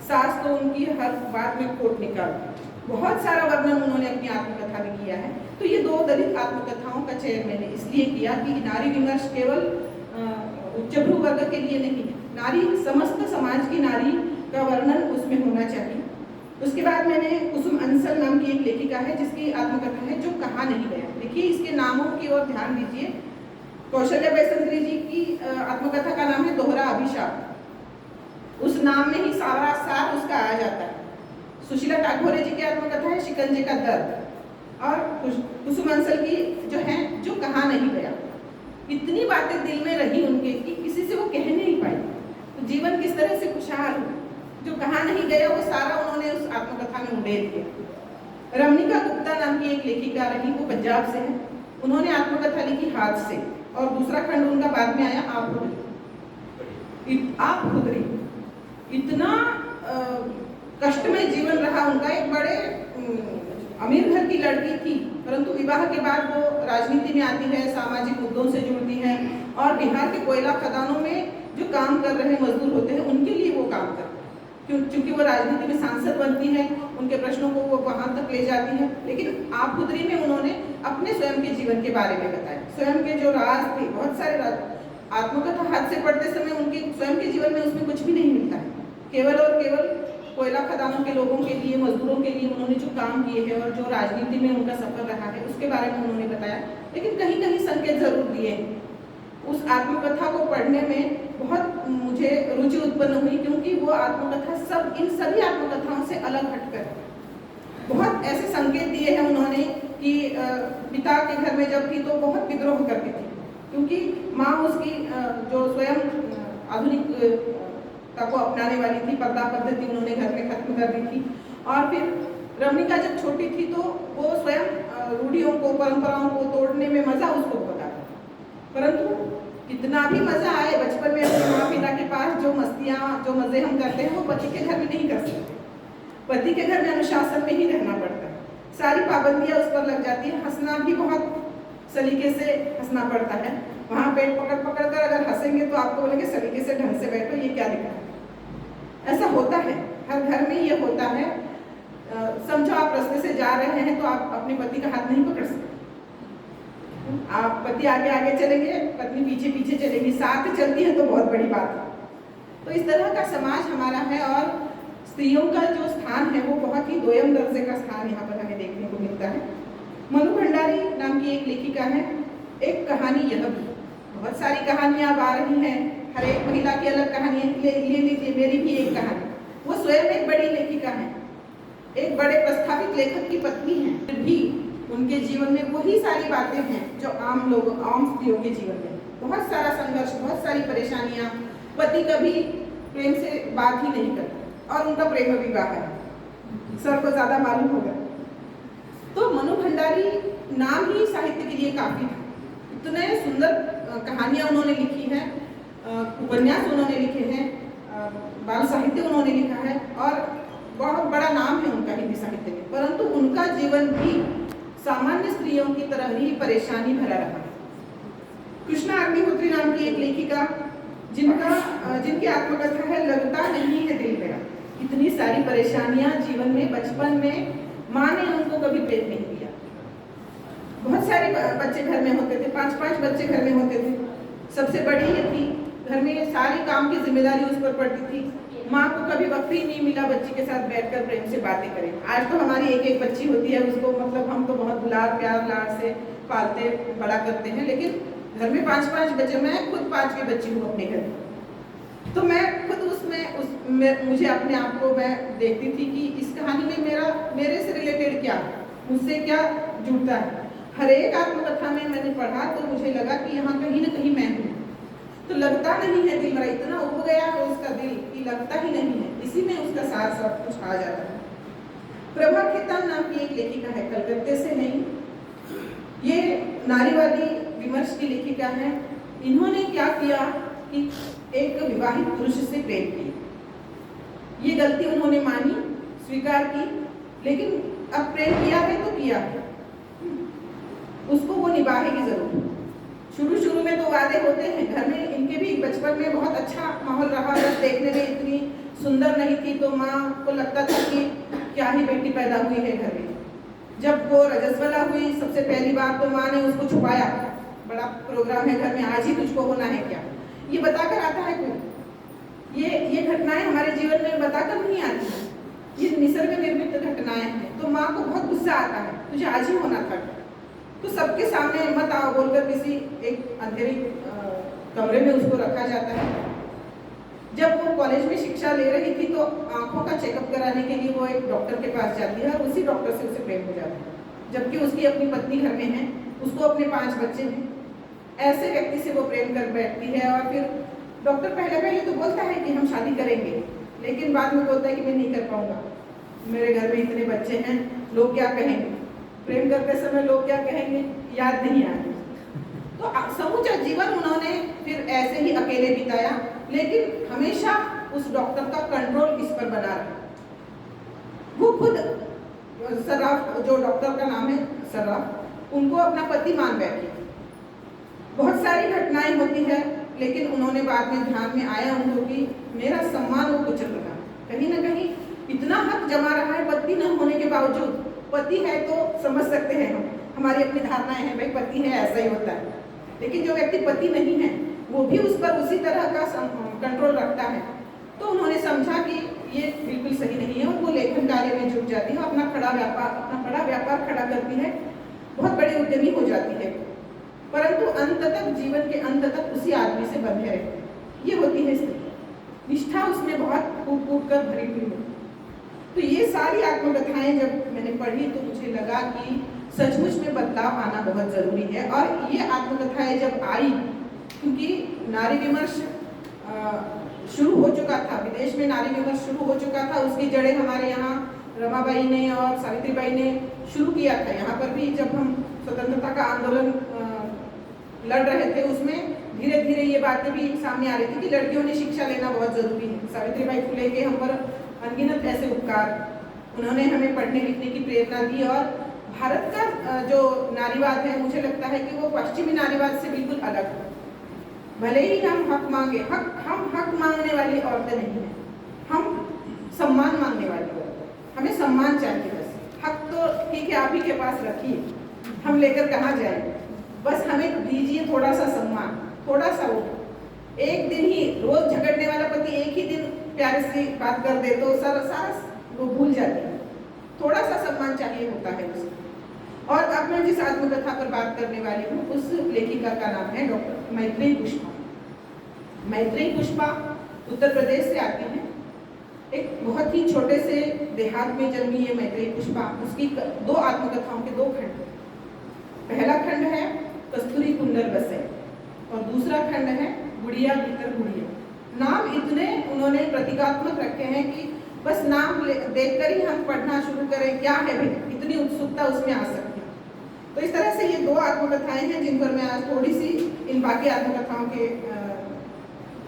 सास तो उनकी हर बात में खोट निकाल। बहुत सारा वर्णन उन्होंने अपनी आत्मकथा में किया है। तो ये 2 दलित आत्मकथाओं का चयन मैंने इसलिए किया कि नारी विमर्श केवल उच्चभ्रू वर्ग के लिए नहीं है, नारी समस्त समाज की नारी का वर्णन उसमें होना चाहिए। उसके बाद मैंने कुसुम अंसल नाम की एक लेखिका है जिसकी आत्मकथा है जो कहा नहीं गया। देखिए इसके नामों की ओर ध्यान दीजिए। कौशल्या बैसंत्री जी की आत्मकथा का नाम है दोहरा अभिशाप। उस नाम में ही सारा सार उसका आ जाता है। सुशीला ठाकुर जी की आत्मकथा है शिकंजे का दर्द, और कुसुम अंसल की जो है जो कहा नहीं गया। इतनी बातें दिल में रही उनके कि किसी से वो कह नहीं पाई। तो जीवन किस तरह से खुशहाल हो, जो कहा नहीं गया वो सारा उन्होंने उस आत्मकथा में उड़ेल दिया। रमणिका गुप्ता नाम की एक लेखिका रही, वो पंजाब से है। उन्होंने आत्मकथा लिखी हाथ से, और दूसरा खंड उनका बाद में आया आप खुदरी। इतना कष्टमय जीवन रहा उनका। एक बड़े अमीर घर की लड़की थी, परंतु विवाह के बाद वो राजनीति में आती है, सामाजिक मुद्दों से जुड़ती है, और बिहार के कोयला खदानों में जो काम कर रहे मजदूर होते हैं उनके लिए वो काम करती है। क्योंकि वो राजनीति में सांसद बनती है, उनके प्रश्नों को वो वहाँ तक ले जाती है। लेकिन आप खुदरी में उन्होंने अपने स्वयं के जीवन के बारे में बताया, स्वयं के जो राज थे, बहुत सारे राज। आत्मकथा हाथ से पढ़ते समय उनके स्वयं के जीवन में उसमें कुछ भी नहीं मिलता है। केवल और केवल कोयला खदानों के लोगों के लिए, मजदूरों के लिए उन्होंने जो काम किए हैं और जो राजनीति में उनका सफर रहा है उसके बारे में उन्होंने बताया। लेकिन कहीं कहीं संकेत जरूर दिए। उस आत्मकथा को पढ़ने में बहुत मुझे रुचि उत्पन्न हुई, क्योंकि वो आत्मकथा इन सभी आत्मकथाओं से अलग हटकर बहुत ऐसे संकेत दिए हैं उन्होंने कि पिता के घर में जब थी तो बहुत विद्रोह करती थी, क्योंकि माँ उसकी जो स्वयं आधुनिक को अपनाने वाली थी, पर्दा पद्धति उन्होंने घर में खत्म कर दी थी। और फिर रमणिका जब छोटी थी तो वो स्वयं रूढ़ियों को, परंपराओं को तोड़ने में मजा उसको होता था। परंतु कितना भी मजा आए बचपन में अपने माँ पिता के पास, जो मस्तियाँ, जो मजे हम करते हैं वो पति के घर में नहीं कर सकते। पति के घर में अनुशासन में ही रहना पड़ता है, सारी पाबंदियाँ उस पर लग जाती है। हंसना भी बहुत सलीके से हंसना पड़ता है। वहाँ पेट पकड़ पकड़ कर अगर हंसेंगे तो आपको बोलेंगे सलीके से ढंग से बैठो, ये क्या दिखा है। ऐसा होता है, हर घर में ये होता है। समझो आप रास्ते से जा रहे हैं तो आप अपने पति का हाथ नहीं पकड़ सकते। आप पति आगे आगे चलेंगे, पत्नी पीछे पीछे चलेगी, साथ चलती है तो बहुत बड़ी बात है। तो इस तरह का समाज हमारा है, और स्त्रियों का जो स्थान है वो बहुत ही दोयम दर्जे का स्थान यहाँ पर हमें देखने को मिलता है। मनु भंडारी नाम की एक लेखिका है। एक कहानी यह भी, बहुत सारी कहानियां अब आ रही हैं, हर एक महिला की अलग कहानी ले लीजिए, मेरी भी एक कहानी। वो स्वयं एक बड़ी लेखिका है, एक बड़े प्रस्थापित लेखक की पत्नी हैं, फिर भी उनके जीवन में वही सारी बातें हैं जो आम स्त्रियों के जीवन में, बहुत सारा संघर्ष, बहुत सारी परेशानियां, पति कभी प्रेम से बात ही नहीं करता और उनका प्रेम विवाह है, सर को ज्यादा मालूम होगा। तो मनु भंडारी नाम ही साहित्य के लिए काफी था। इतने सुंदर कहानियां उन्होंने लिखी हैं, उपन्यास उन्होंने लिखे हैं, बाल साहित्य उन्होंने लिखा है और बहुत बड़ा नाम है उनका हिंदी साहित्य में। परंतु उनका जीवन भी सामान्य स्त्रियों की तरह ही परेशानी भरा रहा। कृष्णा अग्निहोत्री नाम की एक लेखिका, जिनकी आत्मकथा है लगता नहीं है दिल मेरा। इतनी सारी परेशानियां जीवन में, बचपन में माँ ने उनको कभी प्रेम नहीं दिया। बहुत सारे बच्चे घर में होते थे, 5-5 बच्चे घर में होते थे, सबसे बड़ी ये थी, घर में सारी काम की जिम्मेदारी उस पर पड़ती थी। माँ को कभी वक्त ही नहीं मिला बच्ची के साथ बैठकर प्रेम से बातें करें। आज तो हमारी एक बच्ची होती है, उसको मतलब हम तो बहुत दुलार प्यार लाड से पालते बड़ा करते हैं, लेकिन घर में 5-5 बच्चे, मैं खुद 5वीं बच्ची हूँ अपने घर में, तो मैं खुद मुझे अपने आप को मैं देखती थी कि इस कहानी में मेरे से रिलेटेड क्या, मुझसे क्या जुड़ता है। हर एक आत्मकथा में मैंने पढ़ा तो मुझे लगा कि यहाँ कहीं ना कहीं मैं हूँ। तो लगता नहीं है दिल मेरा, इतना उब गया है उसका दिल कि लगता ही नहीं है, इसी में उसका सार सब कुछ आ जाता है। प्रभा खेतान नाम की एक लेखिका है, कलकत्ते से नहीं, ये नारीवादी विमर्श की लेखिका है। इन्होंने क्या किया कि एक विवाहित पुरुष से प्रेम किया, ये गलती उन्होंने मानी, स्वीकार की, लेकिन अब प्रेम किया है तो किया है, उसको वो निभाएगी जरूर। शुरू में तो वादे होते हैं, घर में इनके भी बचपन में बहुत अच्छा माहौल रहा, बस देखने में इतनी सुंदर नहीं थी तो माँ को लगता था कि क्या ही बेटी पैदा हुई है घर में। जब वो रजस्वला हुई सबसे पहली बार तो माँ ने उसको छुपाया, बड़ा प्रोग्राम है घर में, आज ही तुझको होना है क्या, ये बताकर आता है कोई? ये घटनाएं हमारे जीवन में बताकर नहीं आती हैं, ये निसर्ग निर्मित घटनाएं हैं। तो माँ को बहुत गुस्सा आता है, तुझे आज ही होना था, तो सबके सामने मत आओ बोलकर किसी एक अंधेरे कमरे में उसको रखा जाता है। जब वो कॉलेज में शिक्षा ले रही थी तो आंखों का चेकअप कराने के लिए वो एक डॉक्टर के पास जाती है और उसी डॉक्टर से उसे प्रेम हो जाता है, जबकि उसकी अपनी पत्नी घर में है, उसको अपने 5 बच्चे हैं। ऐसे व्यक्ति से वो प्रेम कर बैठती है और फिर डॉक्टर पहले तो बोलता है कि हम शादी करेंगे, लेकिन बाद में बोलता है कि मैं नहीं कर पाऊंगा, मेरे घर में इतने बच्चे हैं, लोग क्या कहेंगे, प्रेम करते समय लोग क्या कहेंगे, याद नहीं आती। तो समूचा जीवन उन्होंने फिर ऐसे ही अकेले बिताया, लेकिन हमेशा उस डॉक्टर का कंट्रोल इस पर बना रहा। वो खुद सर्राफ, जो डॉक्टर का नाम है सर्राफ, उनको अपना पति मान बैठी। बहुत सारी घटनाएं होती है, लेकिन उन्होंने बाद में ध्यान में आया उनको कि मेरा सम्मान वो कुचल रहा, कहीं ना कहीं इतना हक जमा रहा है पति न होने के बावजूद। पति है तो समझ सकते हैं हम, हमारी अपनी धारणाएं हैं, भाई पति है ऐसा ही होता है, लेकिन जो व्यक्ति पति नहीं है वो भी उस पर उसी तरह का कंट्रोल रखता है। तो उन्होंने समझा कि ये बिल्कुल सही नहीं है और वो लेखन कार्य में जुट जाती है, अपना बड़ा व्यापार खड़ा करती है, बहुत बड़ी उद्यमी हो जाती है, परंतु अंत तक, जीवन के अंत तक उसी आदमी से बंधे रहते। ये होती है स्त्री, निष्ठा उसमें बहुत कूट कर भरी हुई है। तो ये सारी आत्मकथाएं जब मैंने पढ़ी तो मुझे लगा कि सचमुच में बदलाव आना बहुत जरूरी है। और ये आत्मकथाएं जब आई, क्योंकि नारी विमर्श शुरू हो चुका था, विदेश में नारी विमर्श शुरू हो चुका था, उसकी जड़ें हमारे यहाँ रमाबाई ने और सावित्रीबाई ने शुरू किया था। यहाँ पर भी जब हम स्वतंत्रता का आंदोलन लड़ रहे थे, उसमें धीरे धीरे ये बातें भी सामने आ रही थी कि लड़कियों ने शिक्षा लेना बहुत जरूरी है। सावित्रीबाई फुले के हम पर अनगिनत ऐसे उपकार, उन्होंने हमें पढ़ने लिखने की प्रेरणा दी। और भारत का जो नारीवाद है, मुझे लगता है कि वो पश्चिमी नारीवाद से बिल्कुल अलग है। भले ही हम हक मांगे, हम हक मांगने वाली औरतें नहीं हैं, हम सम्मान मांगने वाली औरतें। हमें सम्मान चाहिए, बस हक तो ठीक है आप ही के पास रखिए, हम लेकर कहाँ जाएंगे, बस हमें दीजिए थोड़ा सा सम्मान, थोड़ा सा वो। एक दिन ही, रोज झगड़ने वाला पति एक ही दिन प्यार से बात कर दे तो सारा वो भूल जाती है, थोड़ा सा सम्मान चाहिए होता है उसको। और अब मैं जिस आत्मकथा पर बात करने वाली हूँ, उस लेखिका का नाम है डॉक्टर मैत्रेयी पुष्पा। मैत्रेयी पुष्पा उत्तर प्रदेश से आती हैं एक बहुत ही छोटे से देहात में जन्मी ये मैत्रेयी पुष्पा, उसकी 2 आत्मकथाओं के 2 खंड। पहला खंड है कस्तूरी कुंडल बसे और दूसरा खंड है गुड़िया भीतर गुड़िया। नाम इतने उन्होंने प्रतीकात्मक रखे हैं कि बस नाम देखकर ही हम पढ़ना शुरू करें, क्या है भाई, इतनी उत्सुकता उसमें आ सकती है। तो इस तरह से ये 2 आत्मकथाएं हैं जिन पर मैं आज थोड़ी सी इन बाकी आत्मकथाओं के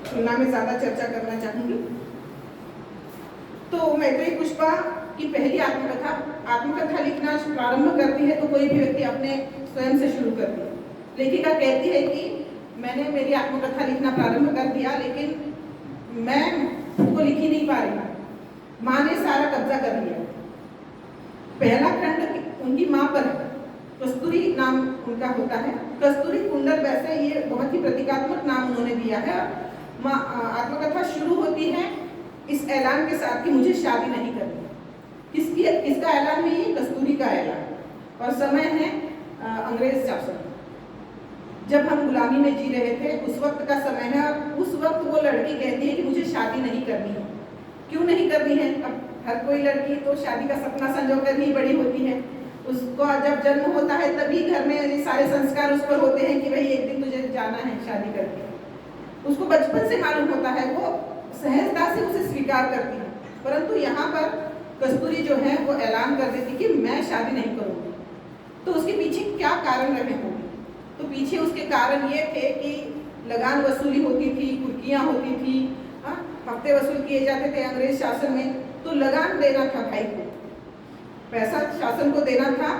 तुलना में ज़्यादा चर्चा करना चाहूँगी। तो मैत्रेयी पुष्पा की पहली आत्मकथा लिखना प्रारंभ करती है तो कोई भी व्यक्ति अपने स्वयं से शुरू करती है। लेखिका कहती है कि मैंने मेरी आत्मकथा लिखना प्रारंभ कर दिया, लेकिन मैं खुद को लिख ही नहीं पा रही, माँ ने सारा कब्जा कर लिया। पहला खंड उनकी माँ पर है, कस्तूरी नाम उनका होता है। कस्तूरी कुंडल वैसे ये बहुत ही प्रतीकात्मक नाम उन्होंने दिया है। आत्मकथा शुरू होती है इस ऐलान के साथ कि मुझे शादी नहीं करनी। किसका ऐलान है ये? कस्तूरी का ऐलान। और समय है अंग्रेज शासन, जब हम गुलामी में जी रहे थे उस वक्त का समय है। और उस वक्त वो लड़की कहती है कि मुझे शादी नहीं करनी है। क्यों नहीं करनी है? अब हर कोई लड़की तो शादी का सपना संजोकर ही बड़ी होती है। उसको जब जन्म होता है तभी घर में ये सारे संस्कार उस पर होते हैं कि भाई एक दिन तुझे जाना है शादी करके। उसको बचपन से मालूम होता है, वो सहजता से उसे स्वीकार करती है। परंतु यहाँ पर कस्तूरी जो है वो ऐलान कर देती कि मैं शादी नहीं करूँगी। तो उसके पीछे क्या कारण रहे होंगे? तो पीछे उसके कारण ये थे कि लगान वसूली होती थी, कुर्कियाँ होती थी, हफ्ते वसूल किए जाते थे अंग्रेज शासन में। तो लगान देना था भाई को, पैसा शासन को देना था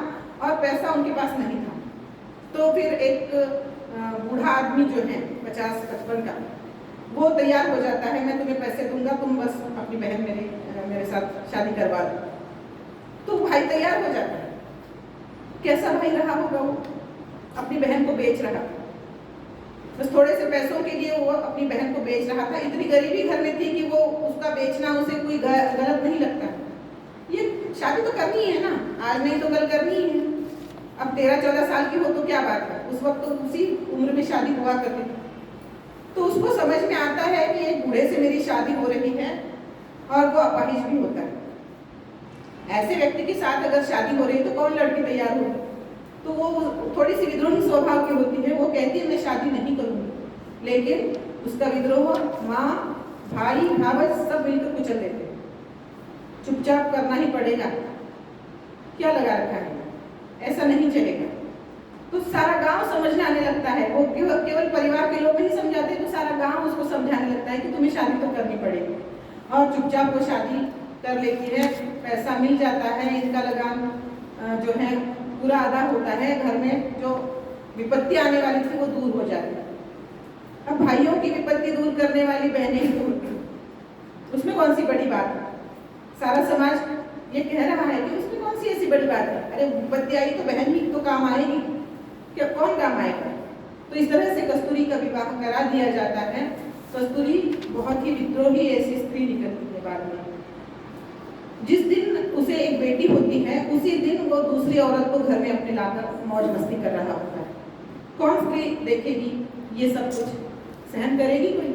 और पैसा उनके पास नहीं था। तो फिर एक बूढ़ा आदमी जो है 50-55 का, वो तैयार हो जाता है, मैं तुम्हें पैसे दूंगा, तुम बस अपनी बहन मेरे साथ शादी करवा दो। तो भाई तैयार हो जाता है। कैसा भाई रहा होगा वो? अपनी बहन को बेच रहा था, बस थोड़े से पैसों के लिए वो अपनी बहन को बेच रहा था। इतनी गरीबी घर में थी कि वो उसका बेचना उसे कोई गलत नहीं लगता। ये शादी तो करनी है ना, आज नहीं तो कल करनी है। अब 13-14 साल की हो तो क्या बात है, उस वक्त तो उसी उम्र में शादी हुआ करती थी। तो उसको समझ में आता है कि एक बूढ़े से मेरी शादी हो रही है और वो अपाहिज भी होता है। ऐसे व्यक्ति के साथ अगर शादी हो रही है तो कौन लड़की तैयार होगी? तो वो थोड़ी सी विद्रोही स्वभाव की होती है। वो कहती है मैं शादी नहीं करूँगी, लेकिन उसका विद्रोह माँ, भाई, भावज सब मिलकर कुचल देते। चुपचाप करना ही पड़ेगा, क्या लगा रखा है, ऐसा नहीं चलेगा। तो सारा गांव समझने आने लगता है। वो केवल परिवार के लोग नहीं समझाते, तो सारा गांव उसको समझाने लगता है कि तुम्हें शादी तो करनी पड़ेगी। और चुपचाप वो शादी कर लेती है, पैसा मिल जाता है, इनका लगान जो है पूरा अदा होता है। घर में जो विपत्ति आने वाली थी वो दूर हो जाती है। अब भाइयों की विपत्ति दूर करने वाली बहनें ही दूर की, उसमें कौन सी बड़ी बात है? सारा समाज ये कह रहा है कि उसमें कौन सी ऐसी बड़ी बात है, अरे विपत्ति आई तो बहन ही तो काम आएगी, क्या कौन काम आएगा? तो इस तरह से कस्तूरी का विवाह करा दिया जाता है। कस्तूरी बहुत ही विद्रोही ऐसी स्त्री निकलती है बाद में। जिस दिन उसे एक बेटी होती है उसी दिन वो दूसरी औरत को घर में अपने लाकर मौज मस्ती कर रहा होता है। कौन स्त्री देखेगी ये सब कुछ? सहन करेगी कोई?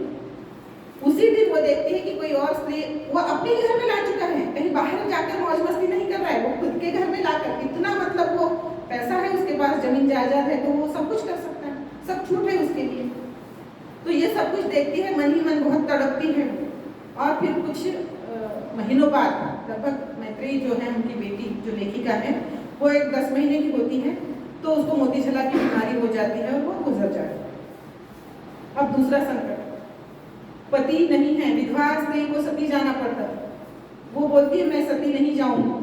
उसी दिन वो देखती है कि कोई और स्त्री वो अपने घर में ला चुका है, कहीं बाहर जाकर मौज मस्ती नहीं कर रहा है, वो खुद के घर में लाकर, इतना मतलब वो पैसा है उसके पास, जमीन जायदाद है, तो वो सब कुछ कर सकता है, सब छूट है उसके लिए। तो ये सब कुछ देखती है, मन ही मन बहुत तड़पती है। और फिर कुछ महीनों बाद, लगभग मैत्रेयी जो है उनकी बेटी जो लेखिका है वो एक 10 महीने की होती है, तो उसको मोतीझला की बीमारी हो जाती है और वो गुजर जाती है। अब दूसरा संकट, पति नहीं है, विधवा स्त्री को सती जाना पड़ता है। वो बोलती है मैं सती नहीं जाऊंगी।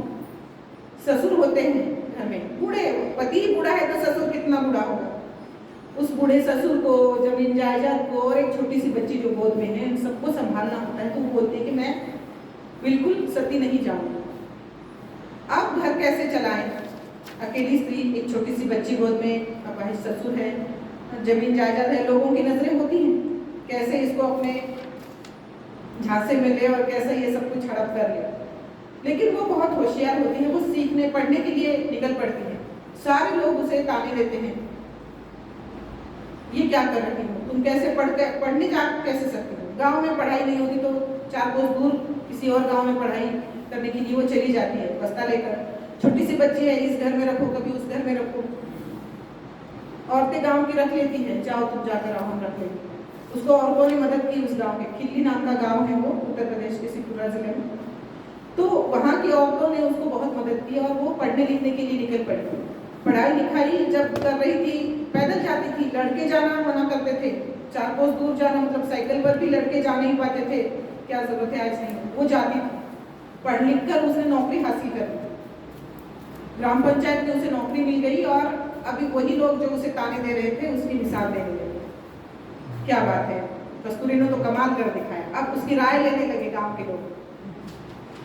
ससुर होते हैं घर में बूढ़े, पति ही बूढ़ा है तो ससुर कितना बूढ़ा होगा। उस बूढ़े ससुर को, जमीन जायदाद को और एक छोटी सी बच्ची जो गोद में है, सबको संभालना होता है। तो वो बोलती है कि मैं बिल्कुल सती नहीं जाऊंगी। अब घर कैसे चलाएं? अकेली स्त्री, एक छोटी सी बच्ची गोद में, अपाहिज ससुर है, जमीन जायदाद है, लोगों की नजरें होती हैं, कैसे इसको अपने झांसे में ले और कैसे ये सब कुछ हड़प कर ले। लेकिन वो बहुत होशियार होती है, वो सीखने पढ़ने के लिए निकल पड़ती है। सारे लोग उसे ताने देते हैं, ये क्या कर रही हो तुम, कैसे पढ़ने जा कैसे सकती हो, गांव में पढ़ाई नहीं होती तो 4 कोस दूर किसी और गांव में पढ़ाई करने के लिए वो चली जाती है बस्ता लेकर। छोटी सी बच्ची है, इस घर में रखो, कभी उस घर में रखो। औरतें गांव की रख लेती हैं, जाओ तुम जाकर आओ, हम रख लेंगे। उसको औरतों ने मदद की। उस गांव के खिल्ली नाम का गांव है, वो उत्तर प्रदेश के सिकुरा जिले में। तो वहाँ की औरतों ने उसको बहुत मदद की और वो पढ़ने लिखने के लिए निकल पड़ी। पढ़ाई लिखाई जब कर रही थी, पैदल जाती थी, लड़के जाना मना करते थे। 4 कोस दूर जाना, मतलब साइकिल पर भी लड़के जा नहीं पाते थे, क्या जरूरत है आज नहीं, वो जाती थी। पढ़ लिख कर उसने नौकरी हासिल कर ली, ग्राम पंचायत में उसे नौकरी मिल गई और अभी वही लोग जो उसे ताने दे रहे थे उसकी मिसाल देने लगे। क्या बात है, कस्तूरी ने तो कमाल कर दिखाया। अब उसकी राय लेने लगे गांव के लोग,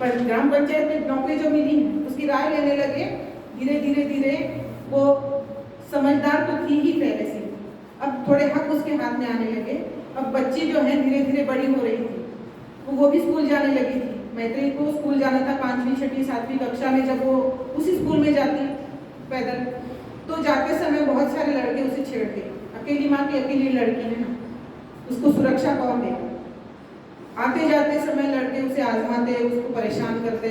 पर ग्राम पंचायत में नौकरी जो मिली उसकी राय लेने लगे। धीरे धीरे धीरे वो समझदार तो थी ही पहले से, अब थोड़े हक उसके हाथ में आने लगे। अब बच्ची जो है धीरे धीरे बड़ी हो रही थी, वो भी स्कूल जाने लगी थी। मैत्रेयी को स्कूल जाना था 5वीं 6वीं 7वीं कक्षा में, जब वो उसी स्कूल में जाती पैदल, तो जाते समय बहुत सारे लड़के उसे छेड़ते। अकेली माँ की अकेली लड़की है ना, उसको सुरक्षा कौन देगा। आते जाते समय लड़के उसे आजमाते, उसको परेशान करते,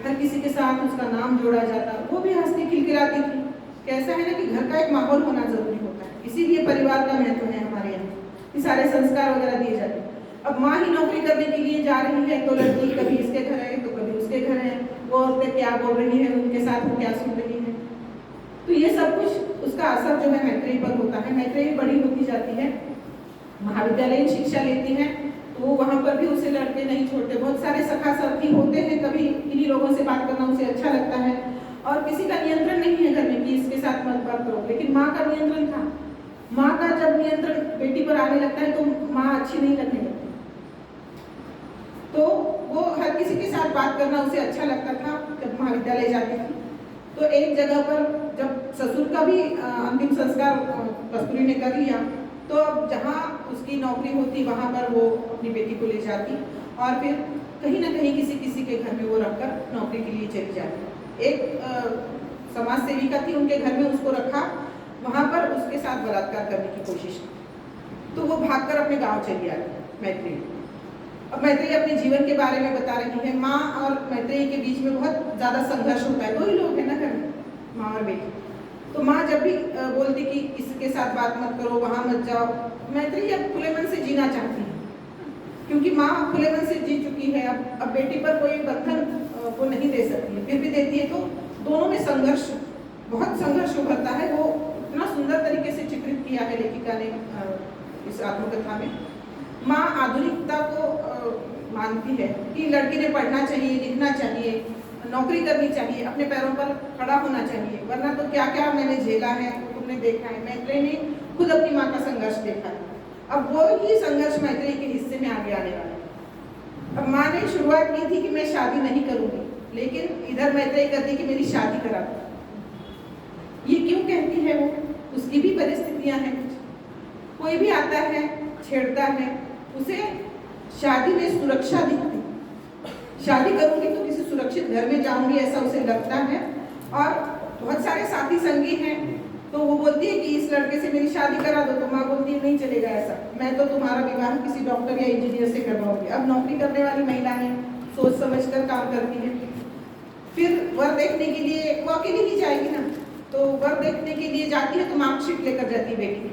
हर किसी के साथ उसका नाम जोड़ा जाता। वो भी हंसती खिलखिलाती थी। कैसा है ना कि घर का एक माहौल होना जरूरी होता है, इसीलिए परिवार का महत्व है हमारे यहाँ, ये सारे संस्कार वगैरह दिए जाते हैं। अब माँ ही नौकरी करने के लिए जा रही है तो लड़की कभी इसके घर है तो कभी उसके घर है, वो औरतें क्या बोल रही है, उनके साथ वो क्या सुन रही है। तो ये सब कुछ उसका असर जो है मैत्रेयी पर होता है। मैत्रेयी बड़ी होती जाती है, महाविद्यालयीन शिक्षा लेती है, तो वो वहाँ पर भी उसे लड़के नहीं छोड़ते। बहुत सारे सखा साथी होते हैं, कभी इन्हीं लोगों से बात करना उसे अच्छा लगता है और किसी का नियंत्रण नहीं है घर में कि इसके साथ मत बात करो। लेकिन माँ का नियंत्रण था। माँ का जब नियंत्रण बेटी पर आने लगता है तो माँ अच्छी नहीं लगने लगती, तो वो हर किसी के साथ बात करना उसे अच्छा लगता था जब महाविद्यालय जाती थी। तो एक जगह पर जब ससुर का भी अंतिम संस्कार कस्तूरी ने कर लिया, तो अब जहाँ उसकी नौकरी होती वहाँ पर वो अपनी बेटी को ले जाती और फिर कहीं ना कहीं किसी किसी के घर में वो रखकर नौकरी के लिए चली जाती। एक समाज सेविका थी, उनके घर में उसको रखा, वहाँ पर उसके साथ बलात्कार करने की कोशिश की, तो वो भागकर अपने गाँव चली आई मैत्रेयी। अब मैत्रेयी अपने जीवन के बारे में बता रही है। माँ और मैत्रेयी के बीच में बहुत ज़्यादा संघर्ष होता है, 2 ही लोग हैं ना घर में, माँ और बेटी। तो माँ जब भी बोलती कि इसके साथ बात मत करो, वहाँ मत जाओ, मैत्रेयी अब खुले मन से जीना चाहती है, क्योंकि माँ खुले मन से जी चुकी है। अब बेटी पर कोई बंधन वो नहीं दे सकती है, फिर भी देती है। तो दोनों में संघर्ष, बहुत संघर्ष उभरता है। वो इतना सुंदर तरीके से चित्रित किया है लेखिका ने इस आत्मकथा में। माँ आधुनिकता को मानती है कि लड़की ने पढ़ना चाहिए, लिखना चाहिए, नौकरी करनी चाहिए, अपने पैरों पर खड़ा होना चाहिए, वरना तो क्या क्या मैंने झेला है तुमने देखा है। मैत्रेयी ने खुद अपनी माँ का संघर्ष देखा है, अब वो ही संघर्ष मैत्रेयी के हिस्से में आगे आने वाला है। अब माँ ने शुरुआत की थी कि मैं शादी नहीं करूँगी, लेकिन इधर मैत्रेयी कहती कि मेरी शादी करा दो। ये क्यों कहती है वो, उसकी भी परिस्थितियाँ हैं। कोई भी आता है छेड़ता है, उसे शादी में सुरक्षा दिखती, शादी करूंगी तो किसी सुरक्षित घर में जाऊंगी ऐसा उसे लगता है। और बहुत सारे साथी संगी हैं, तो वो बोलती है कि इस लड़के से मेरी शादी करा दो, तो माँ बोलती है नहीं चलेगा ऐसा, मैं तो तुम्हारा विवाह किसी डॉक्टर या इंजीनियर से करवाऊंगी। अब नौकरी करने वाली महिला है, सोच समझ कर काम करती है। फिर वर देखने के लिए वो अकेली ही जाएगी ना, तो वर देखने के लिए जाती है तो मार्कशीट लेकर जाती है बेटी,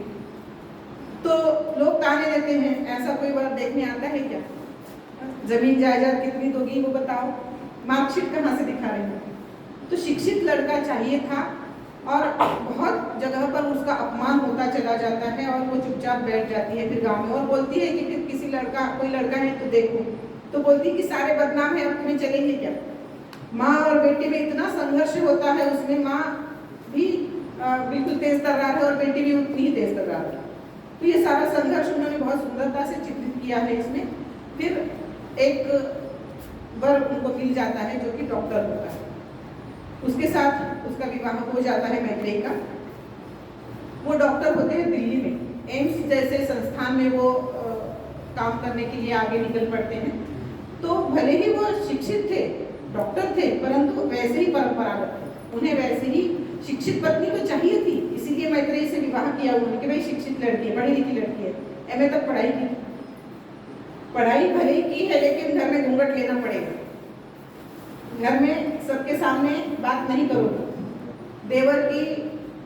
तो लोग ताने देते हैं, ऐसा कोई वर देखने आता है क्या, जमीन जायदाद कितनी दोगी वो बताओ, मार्कशीट कहाँ से दिखा रही है। तो शिक्षित लड़का चाहिए था और बहुत जगह पर उसका अपमान होता चला जाता है और वो चुपचाप बैठ जाती है फिर गांव में और बोलती है कि फिर किसी लड़का कोई लड़का है तो देखो, तो बोलती है कि सारे बदनाम है, अब तुम्हें चलेंगे क्या। माँ और बेटे में इतना संघर्ष होता है, उसमें माँ भी बिल्कुल तेज तर्रार है और बेटी भी उतनी ही तेज तर्रार है। तो ये सारा संघर्ष उन्होंने बहुत सुंदरता से चित्रित किया है इसमें। फिर एक वर उनको मिल जाता है जो कि डॉक्टर होता है, उसके साथ उसका विवाह हो जाता है मैत्रेयी का। वो डॉक्टर होते हैं दिल्ली में, एम्स जैसे संस्थान में वो काम करने के लिए आगे निकल पड़ते हैं। तो भले ही वो शिक्षित थे, डॉक्टर थे, परंतु वैसे ही परंपरागत थे, उन्हें वैसे ही शिक्षित पत्नी तो चाहिए थी, इसीलिए मैत्रेयी से विवाह किया उन्होंने कि भाई शिक्षित लड़की है, पढ़ी लिखी लड़की है, MA तक पढ़ाई की। पढ़ाई भले ही की है लेकिन घर में घूंघट लेना पड़ेगा। घर में सबके सामने बात नहीं करोगे। देवर की,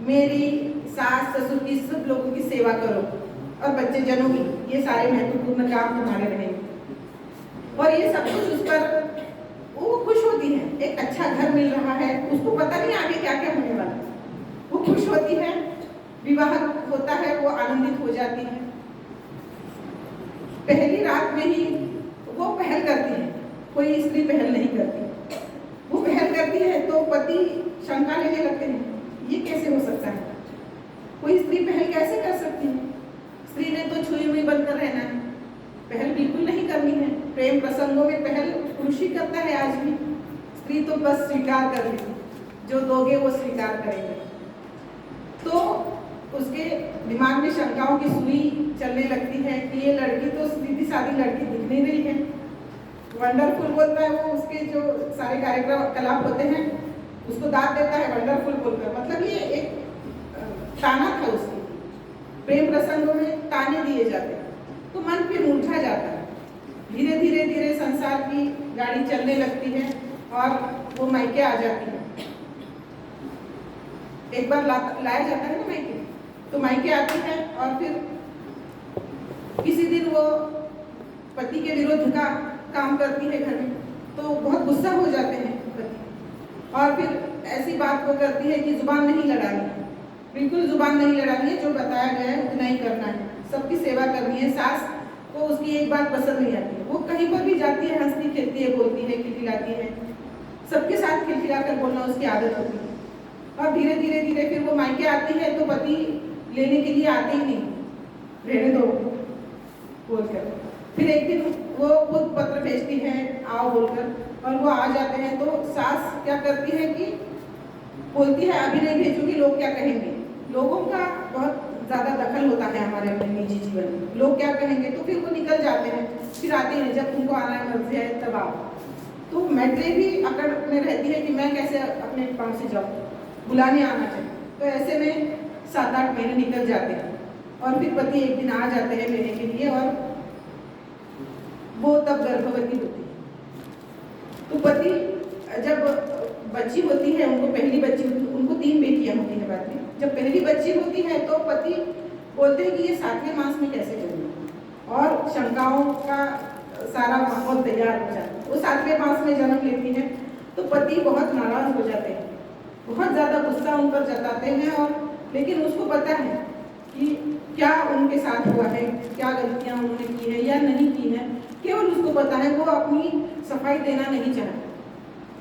मेरी, सास ससुर की, सब लोगों की सेवा करो और बच्चे जनोगी। ये सारे महत्वपूर्ण काम तुम्हारे रहेंगे और ये सब कुछ उस पर वो खुश होती है। एक अच्छा घर मिल रहा है, उसको पता नहीं आगे क्या क्या होने वाला है, वो खुश होती है। विवाह होता है, वो आनंदित हो जाती है। पहली रात में ही वो पहल करती है, कोई स्त्री पहल नहीं करती। वो पहल करती है तो पति शंका लेने लगते हैं, ये कैसे हो सकता है, कोई स्त्री पहल कैसे कर सकती है? स्त्री ने तो छुई हुई बनकर रहना है, पहल बिल्कुल नहीं करनी है। प्रेम प्रसंगों में पहल पुरुष ही करता है आज भी, स्त्री तो बस स्वीकार कर लेगी, जो दोगे वो स्वीकार करेंगे। तो उसके दिमाग में शंकाओं की सुई चलने लगती है कि ये लड़की तो सीधी सादी लड़की दिख नहीं रही है। वंडरफुल बोलता है वो, उसके जो सारे कार्यकलाप होते हैं उसको दाद देता है वंडरफुल बोलकर। मतलब ये एक ताना था उसकी। प्रेम प्रसंगों में ताने दिए जाते हैं तो मन फिर मुरझा जाता है। धीरे धीरे धीरे संसार की गाड़ी चलने लगती है और वो मायके आ जाती है। एक बार लाया जाता है ना मायके, तो मायके आती है और फिर किसी दिन वो पति के विरुद्ध का काम करती है घर में, तो बहुत गुस्सा हो जाते हैं पति और फिर ऐसी बात वो करती है कि जुबान नहीं लड़ानी है, बिल्कुल जुबान नहीं लड़ानी है, जो बताया गया है उतना ही करना है, सबकी सेवा करनी है। सास को उसकी एक बात पसंद नहीं आती है, वो कहीं पर भी जाती है हंसती खेलती है, बोलती है, खिलखिलाती है, सबके साथ खिलखिलाकर बोलना उसकी आदत होती है। और धीरे धीरे धीरे फिर वो मायके आती है तो पति लेने के लिए आते ही नहीं, रहने दो बोलकर। फिर एक दिन वो खुद पत्र भेजती है आओ बोलकर, और वो आ जाते हैं तो सास क्या करती है कि बोलती है अभी नहीं भेजूंगी, लोग क्या कहेंगे। लोगों का बहुत ज़्यादा दखल होता है हमारे अपने निजी जीवन में, लोग क्या कहेंगे, तो फिर वो निकल जाते हैं। फिर आते हैं जब तुमको आना है मर्जी है तब आओ। तो मैत्रेयी भी अकड़ में रहती है कि मैं कैसे अपने पास से जाऊँ, बुलाने आना चाहिए। तो ऐसे में 7-8 महीने निकल जाते हैं और फिर पति एक दिन आ जाते हैं लेने के लिए और वो तब गर्भवती होती है। तो पति जब बच्ची होती है, उनको पहली बच्ची, उनको 3 बेटियां होती है बाद में। जब पहली बच्ची होती है तो पति बोलते हैं कि ये 7वें मास में कैसे करेंगे, और शंकाओं का सारा माहौल तैयार हो जाता है। वो 7वें मास में जन्म लेती है तो पति बहुत नाराज हो जाते हैं, बहुत ज़्यादा गुस्सा उन पर जताते हैं। और लेकिन उसको पता है कि क्या उनके साथ हुआ है, क्या गलतियाँ उन्होंने की है या नहीं की है, केवल उसको पता है। वो अपनी सफाई देना नहीं चाहता,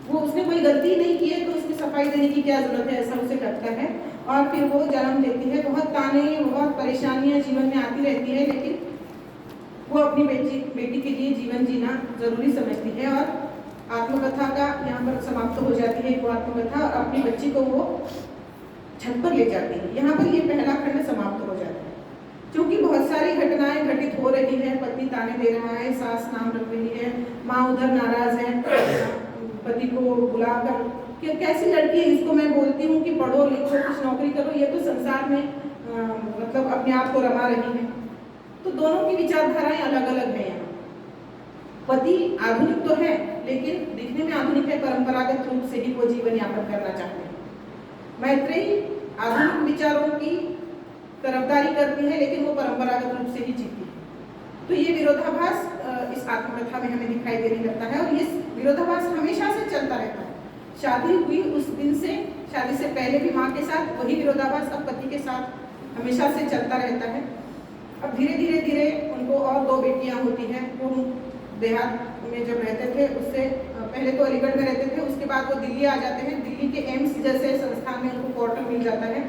वो उसने कोई गलती नहीं की है तो उसकी सफाई देने की क्या जरूरत है, ऐसा उसे लगता है। और फिर वो जन्म लेती है। बहुत ताने, बहुत परेशानियां जीवन में आती रहती है, लेकिन वो अपनी बेटी के लिए जीवन जीना जरूरी समझती है। और आत्मकथा का यहाँ पर समाप्त हो जाती है वो आत्मकथा, और अपनी बच्ची को वो छत पर ले जाती है। यहाँ पर ये पहला खंड समाप्त हो जाता है। क्योंकि बहुत सारी घटनाएं घटित हो रही है, पति ताने दे रहा है, सास नाम रख रही है, माँ उधर नाराज है पति को बुलाकर कि कैसी लड़की है, इसको मैं बोलती हूँ कि पढ़ो लिखो कुछ नौकरी करो, ये तो संसार में मतलब अपने आप को रमा रही है। तो दोनों की विचारधाराएं अलग अलग हैं। यहाँ पति आधुनिक तो है लेकिन दिखने में आधुनिक है, परंपरागत रूप से ही वो जीवन यापन करना चाहते हैं। मैत्रेयी आधुनिक विचारों की तरफदारी करती है लेकिन वो परंपरागत रूप से ही जीती है। तो ये विरोधाभास इस आत्मकथा में हमें दिखाई देने लगता है, और ये विरोधाभास हमेशा से चलता रहता है। शादी हुई उस दिन से, शादी से पहले भी माँ के साथ वही विरोधाभास अब पति के साथ हमेशा से चलता रहता है। अब धीरे धीरे धीरे उनको और 2 बेटियां होती हैं। वो देहात में जब रहते थे, उससे पहले तो अलीगढ़ में रहते थे, उसके बाद वो दिल्ली आ जाते हैं। दिल्ली के एम्स जैसे संस्थान में उनको क्वार्टर मिल जाता है,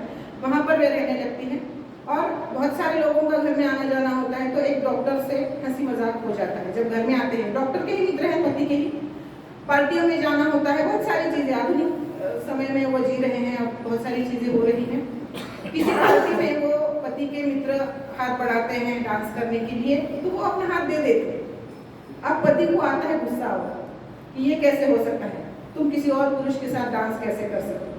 वहाँ पर वे रहने लगती हैं। और बहुत सारे लोगों का घर में आना जाना होता है, तो एक डॉक्टर से हंसी मजाक हो जाता है जब घर में आते हैं। डॉक्टर के ही मित्र हैं, पति के ही। पार्टियों में जाना होता है, बहुत सारी चीज़ें आधुनिक समय में वो जी रहे हैं, अब बहुत सारी चीज़ें हो रही हैं। किसी पार्टी में वो पति के मित्र हाथ बढ़ाते हैं डांस करने के लिए, तो वो अपना हाथ दे देते हैं। अब पति को आता है गुस्सा कि ये कैसे हो सकता है, तुम किसी और पुरुष के साथ डांस कैसे कर सकते हो।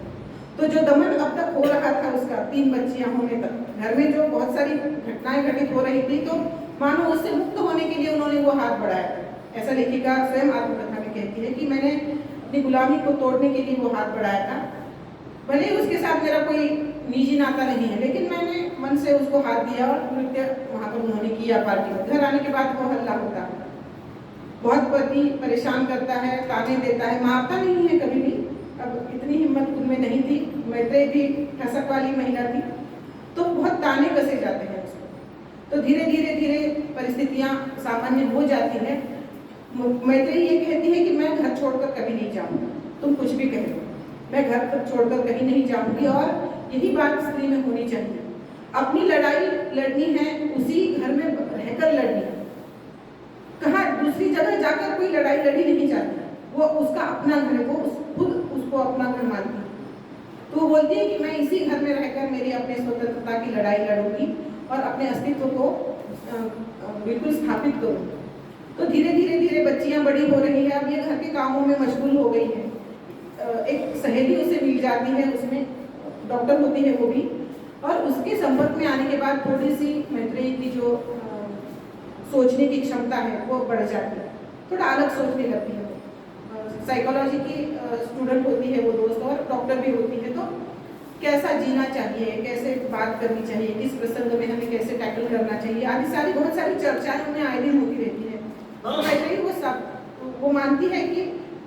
तो जो दमन अब तक हो रहा था उसका 3 बच्चियां होने तक, घर में जो बहुत सारी घटनाएं घटित हो रही थी, तो मानो उससे मुक्त होने के लिए उन्होंने वो हाथ बढ़ाया। ऐसा लेखिका स्वयं आत्मकथा में कहती है कि मैंने अपनी गुलामी को तोड़ने के लिए वो हाथ बढ़ाया था। भले ही उसके साथ मेरा कोई निजी नाता नहीं है, लेकिन मैंने मन से उसको हाथ दिया और नृत्य वहाँ पर उन्होंने किया पार्टी में। घर आने के बाद वो हल्ला होता है, बहुत पति परेशान करता है, ताने देता है, मारता नहीं है कभी भी। अब इतनी हिम्मत उनमें नहीं थी, मैत्रेयी भी ठसक वाली महिला थी, तो बहुत ताने कसे जाते हैं उसको। तो धीरे धीरे धीरे परिस्थितियाँ सामान्य हो जाती है। मैत्रेयी ये कहती है कि मैं घर छोड़कर कभी नहीं जाऊँगी, तुम कुछ भी कह लो, मैं घर पर छोड़कर कहीं नहीं जाऊँगी। और यही बात स्त्री में होनी चाहिए, अपनी लड़ाई लड़नी है उसी घर में रहकर लड़नी है। कहाँ दूसरी जगह जाकर कोई लड़ाई लड़ी नहीं जाती, वो उसका अपना घर है, वो खुद उसको अपना घर मानती है। तो वो बोलती है कि मैं इसी घर में रहकर मेरी अपने स्वतंत्रता की लड़ाई लड़ूंगी और अपने अस्तित्व को बिल्कुल स्थापित करूँगी। तो धीरे धीरे धीरे बच्चियाँ बड़ी हो रही है, अब ये घर के कामों में मशगूल हो गई है। एक सहेली उसे मिल जाती है, उसमें डॉक्टर होती है वो भी, और उसके संपर्क में आने के बाद थोड़ी सी मैत्रेयी की जो सोचने की क्षमता है वो बढ़ जाती है, थोड़ा अलग सोचने लगती है। साइकोलॉजी की स्टूडेंट होती है वो दोस्त, और डॉक्टर भी होती है। तो कैसा जीना चाहिए, कैसे बात करनी चाहिए, किस प्रसंग में हमें कैसे टैकल करना चाहिए, आदि सारी बहुत सारी चर्चाएं उन्हें आए दिन होती रहती है। तो मैत्रेयी वो मानती है कि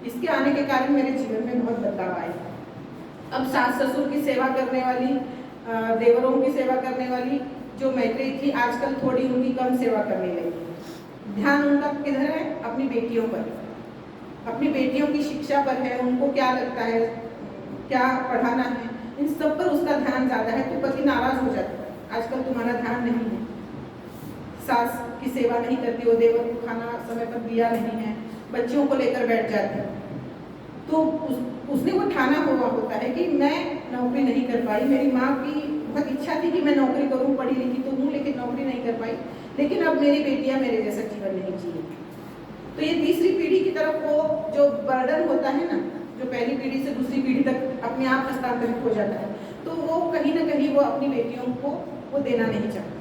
इसके आने के कारण मेरे जीवन में बहुत बदलाव आए। अब सास ससुर की सेवा करने वाली, देवरों की सेवा करने वाली जो मैत्रेयी थी, आजकल थोड़ी उनकी कम सेवा करने लगी। ध्यान उनका किधर है? अपनी बेटियों पर, अपनी बेटियों की शिक्षा पर है। उनको क्या लगता है, क्या पढ़ाना है, इन सब पर उसका ध्यान ज़्यादा है। तो पति नाराज हो जाता है, आजकल तुम्हारा ध्यान नहीं है, सास की सेवा नहीं करती हो, देवर को खाना समय पर दिया नहीं है, बच्चियों को लेकर बैठ जाती है। तो उसने वो ठाना हुआ होता है कि मैं नौकरी नहीं कर पाई, मेरी माँ की बहुत इच्छा थी कि मैं नौकरी करूँ, पढ़ी लिखी तो हूँ, लेकिन नौकरी नहीं कर पाई, लेकिन अब मेरी बेटियाँ मेरे जैसा जीवन नहीं जिए। तो ये तीसरी पीढ़ी की तरफ वो जो बर्डन होता है ना, जो पहली पीढ़ी से दूसरी पीढ़ी तक अपने आप हस्तांतरित हो जाता है, तो वो कहीं ना कहीं वो अपनी बेटियों को वो देना नहीं चाहता।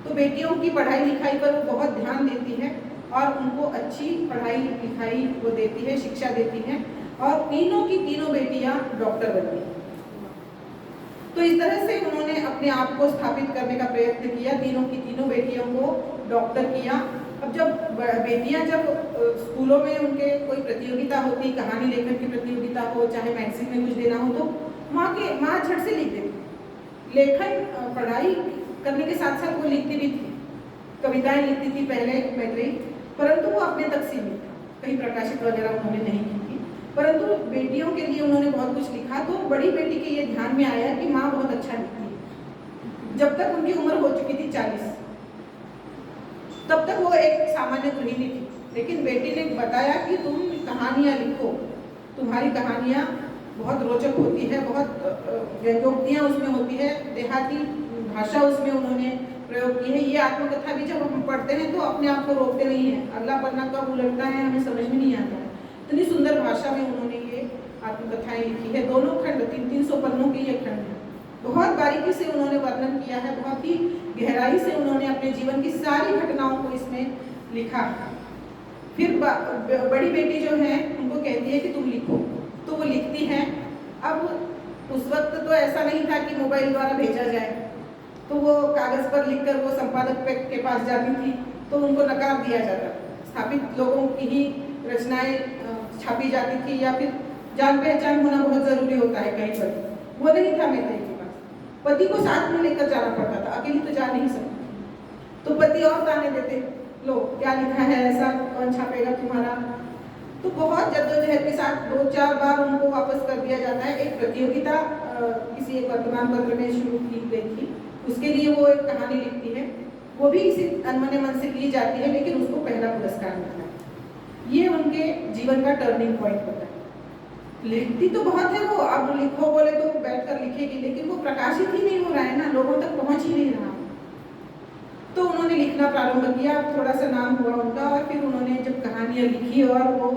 तो बेटियों की पढ़ाई लिखाई पर वो बहुत ध्यान देती है और उनको अच्छी पढ़ाई लिखाई वो देती है, शिक्षा देती है, और तीनों की तीनों बेटियां डॉक्टर बनती हैं। तो इस तरह से उन्होंने अपने आप को स्थापित करने का प्रयत्न किया, तीनों की तीनों बेटियों को डॉक्टर किया। अब जब बेटियां जब स्कूलों में उनके कोई प्रतियोगिता होती, कहानी लेखन की प्रतियोगिता हो, चाहे मैगजीन में कुछ देना हो, तो माँ झट से लिख देती। लेखन पढ़ाई करने के साथ साथ वो लिखती भी थी, कविताएं लिखती थी पहले मैत्रेयी, परंतु वो अपने तक सीमित था, कहीं प्रकाशित वगैरह उन्होंने नहीं की थी। परंतु बेटियों के लिए उन्होंने बहुत कुछ लिखा। तो बड़ी बेटी के ये ध्यान में आया कि माँ बहुत अच्छा लिखती है। जब तक उनकी उम्र हो चुकी थी 40, तब तक वो एक सामान्य गृहिणी थी, लेकिन बेटी ने बताया कि तुम कहानियाँ लिखो, तुम्हारी कहानियाँ बहुत रोचक होती है, बहुत व्यंग्योक्तियाँ उसमें होती है, देहाती भाषा उसमें उन्होंने प्रयोग की है। ये आत्मकथा भी जब हम पढ़ते हैं तो अपने आप को रोकते नहीं हैं, अगला पन्ना कब उलटता है हमें समझ में नहीं आता है। इतनी सुंदर भाषा में उन्होंने ये आत्मकथाएं लिखी है। दोनों खंड 300 पन्नों के ये खंड है। बहुत बारीकी से उन्होंने वर्णन किया है, बहुत ही गहराई से उन्होंने अपने जीवन की सारी घटनाओं को इसमें लिखा। फिर बड़ी बेटी जो है उनको कहती है कि तुम लिखो, तो वो लिखती हैं। अब उस वक्त तो ऐसा नहीं था कि मोबाइल द्वारा भेजा जाए, तो वो कागज़ पर लिखकर वो संपादक के पास जाती थी, तो उनको नकार दिया जाता। स्थापित लोगों की ही रचनाएं छापी जाती थी, या फिर जान पहचान होना बहुत ज़रूरी होता है कहीं पर, वो नहीं था मैत्रेयी के पास। पति को साथ में लेकर जाना पड़ता था, अकेली तो जा नहीं सकती। तो पति और ताने देते, लो क्या लिखा है ऐसा, कौन छापेगा तुम्हारा। तो बहुत जद्दोजहद के साथ 2-4 बार उनको वापस कर दिया जाता है। एक प्रतियोगिता किसी एक वर्तमान पत्र में शुरू की गई थी, उसके लिए वो एक कहानी लिखती है, वो भी किसी अनमने मन से ली जाती है, लेकिन उसको पहला पुरस्कार मिलता है। ये उनके जीवन का टर्निंग पॉइंट होता है। लिखती तो बहुत है वो, अब लिखो बोले तो बैठकर लिखेगी, लेकिन वो प्रकाशित ही नहीं हो रहा है ना, लोगों तक पहुंच ही नहीं रहा। तो उन्होंने लिखना प्रारंभ किया, थोड़ा सा नाम हुआ उनका, और फिर उन्होंने जब कहानियाँ लिखी, और वो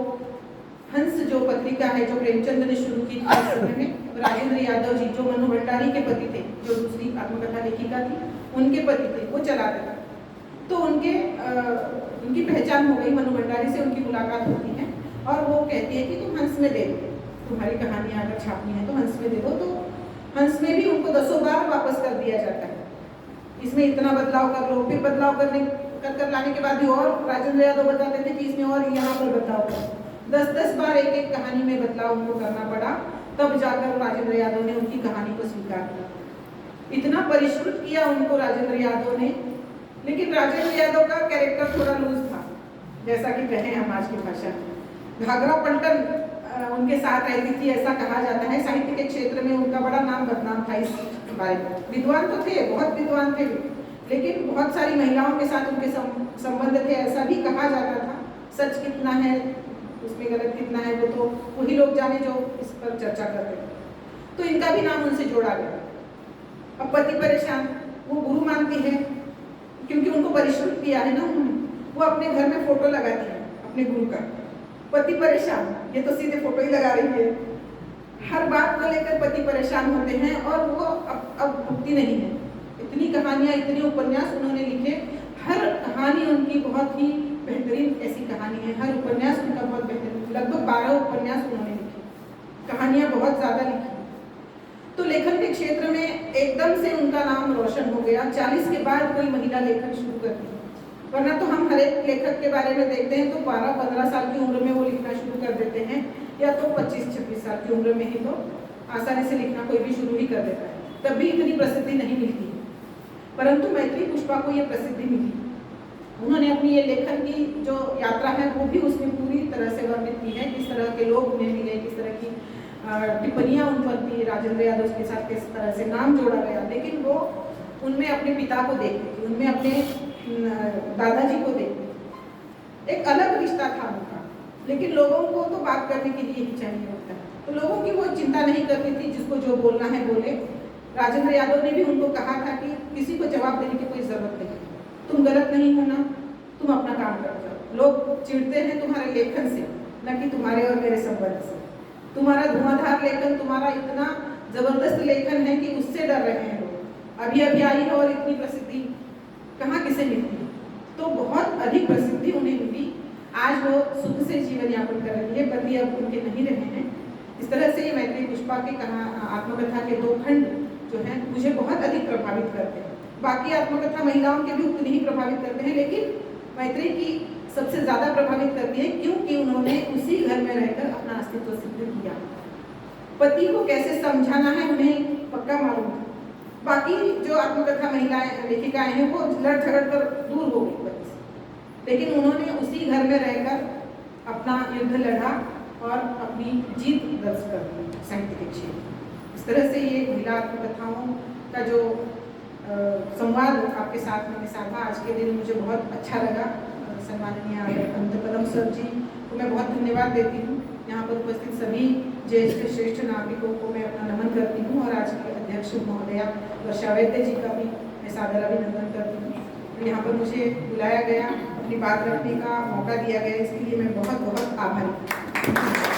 हंस जो पत्रिका है जो प्रेमचंद ने शुरू की थी उस समय में, राजेंद्र यादव जी जो मनु भंडारी के पति थे, जो दूसरी आत्मकथा लेखिका थी, उनके पति थे, वो चलाते थे। तो उनकी पहचान हो गई। मनु भंडारी से उनकी मुलाकात होती है और वो कहती है कि तुम हंस में दे दो, तुम्हारी कहानियाँ अगर छापनी है तो हंस में दे दो। तो हंस में भी उनको 10 बार वापस कर दिया जाता है, इसमें इतना बदलाव कर लो, फिर बदलाव कर लाने के बाद भी और राजेंद्र यादव बताते थे कि इसमें और यहाँ पर बदलाव करो। 10 बार एक कहानी में बदलाव उनको करना पड़ा, तब जाकर राजेंद्र यादव ने उनकी कहानी को स्वीकार किया। इतना परिष्कृत किया उनको राजेंद्र यादव ने, लेकिन राजेंद्र यादव का कैरेक्टर थोड़ा लूज था, जैसा कि कहें हम आज की भाषा में। घाघरा पलटन उनके साथ रहती थी, ऐसा कहा जाता है। साहित्य के क्षेत्र में उनका बड़ा नाम बदनाम था इस बारे में। विद्वान तो थे, बहुत विद्वान थे, लेकिन बहुत सारी महिलाओं के साथ उनके संबंध थे, ऐसा भी कहा जाता था। सच कितना है, उसमें गलत कितना है, वो तो वही लोग जाने जो इस पर चर्चा करते हैं। तो इनका भी नाम उनसे जोड़ा गया। अब पति परेशान, वो गुरु मानती है क्योंकि उनको परिष्कृत किया है ना उन्होंने। वो अपने घर में फोटो लगाती है अपने गुरु का। पति परेशान, ये तो सीधे फोटो ही लगा रही है। हर बात को लेकर पति परेशान होते हैं और वो अब रुकती नहीं है। इतनी कहानियाँ, इतने उपन्यास उन्होंने लिखे, हर कहानी उनकी बहुत ही बेहतरीन ऐसी कहानी है। हर उपन्यास उनका बहुत बेहतरीन, लगभग 12 उपन्यास उन्होंने लिखे, कहानियाँ बहुत ज़्यादा लिखी। तो लेखन के क्षेत्र में एकदम से उनका नाम रोशन हो गया। 40 के बाद कोई महिला लेखन शुरू करती है, वरना तो हम हर एक लेखक के बारे में देखते हैं तो 12-15 साल की उम्र में वो लिखना शुरू कर देते हैं, या तो 25-26 साल की उम्र में ही तो आसानी से लिखना कोई भी शुरू ही कर देता है, तब भी इतनी प्रसिद्धि नहीं मिलती है। परंतु मैथिली पुष्पा को ये प्रसिद्धि मिली। उन्होंने अपनी ये लेखन की जो यात्रा है वो भी उसमें पूरी तरह से वर्णित की है, किस तरह के लोग उन्हें मिले, किस तरह की टिप्पणियाँ उन पर थी, राजेंद्र यादव के साथ किस तरह से नाम जोड़ा गया। लेकिन वो उनमें अपने पिता को देखती थी, उनमें अपने दादाजी को देखती। एक अलग रिश्ता था उनका, लेकिन लोगों को तो बात करने के लिए ही चाहिए होता है, तो लोगों की वो चिंता नहीं करती थी, जिसको जो बोलना है बोले। राजेंद्र यादव ने भी उनको कहा था कि किसी को जवाब देने की कोई जरूरत नहीं, तुम गलत नहीं हो ना, तुम अपना काम कर जाओ। लोग चिढ़ते हैं तुम्हारे लेखन से, न कि तुम्हारे और मेरे संबंध से। तुम्हारा धुआंधार लेखन, तुम्हारा इतना जबरदस्त लेखन है कि उससे डर रहे हैं लोग। अभी अभी आई है और इतनी प्रसिद्धि कहाँ किसे मिलती है, तो बहुत अधिक प्रसिद्धि उन्हें मिली। आज वो सुख से जीवन यापन कर रही है, पति अब उनके नहीं रहे हैं। इस तरह से ये मैथिली पुष्पा के आत्मकथा के 2 खंड जो हैं मुझे बहुत अधिक प्रभावित करते हैं। बाकी आत्मकथा महिलाओं के भी उतनी ही प्रभावित करते हैं, लेकिन मैत्री की सबसे ज़्यादा प्रभावित करती है, क्योंकि उन्होंने उसी घर में रहकर अपना अस्तित्व सिद्ध किया। पति को कैसे समझाना है उन्हें पक्का मालूम था। बाकी जो आत्मकथा महिलाएं लेखिकाएं हैं वो लड़ झगड़ कर दूर हो गई पति से, लेकिन उन्होंने उसी घर में रहकर अपना युद्ध लड़ा और अपनी जीत दर्ज कर दी साहित्य के क्षेत्र। इस तरह से ये महिला आत्मकथाओं का जो संवाद आपके साथ मैंने साधा आज के दिन, मुझे बहुत अच्छा लगा। सम्माननीय अनंत कदम सर जी को मैं बहुत धन्यवाद देती हूँ। यहाँ पर उपस्थित सभी ज्येष्ठ श्रेष्ठ नागरिकों को मैं अपना नमन करती हूँ, और आज के अध्यक्ष महोदया वर्षा वैद्य जी का भी मैं सादर अभिनंदन करती हूँ। तो यहाँ पर मुझे बुलाया गया, अपनी बात रखने का मौका दिया गया, इसके लिए मैं बहुत बहुत आभारी हूँ।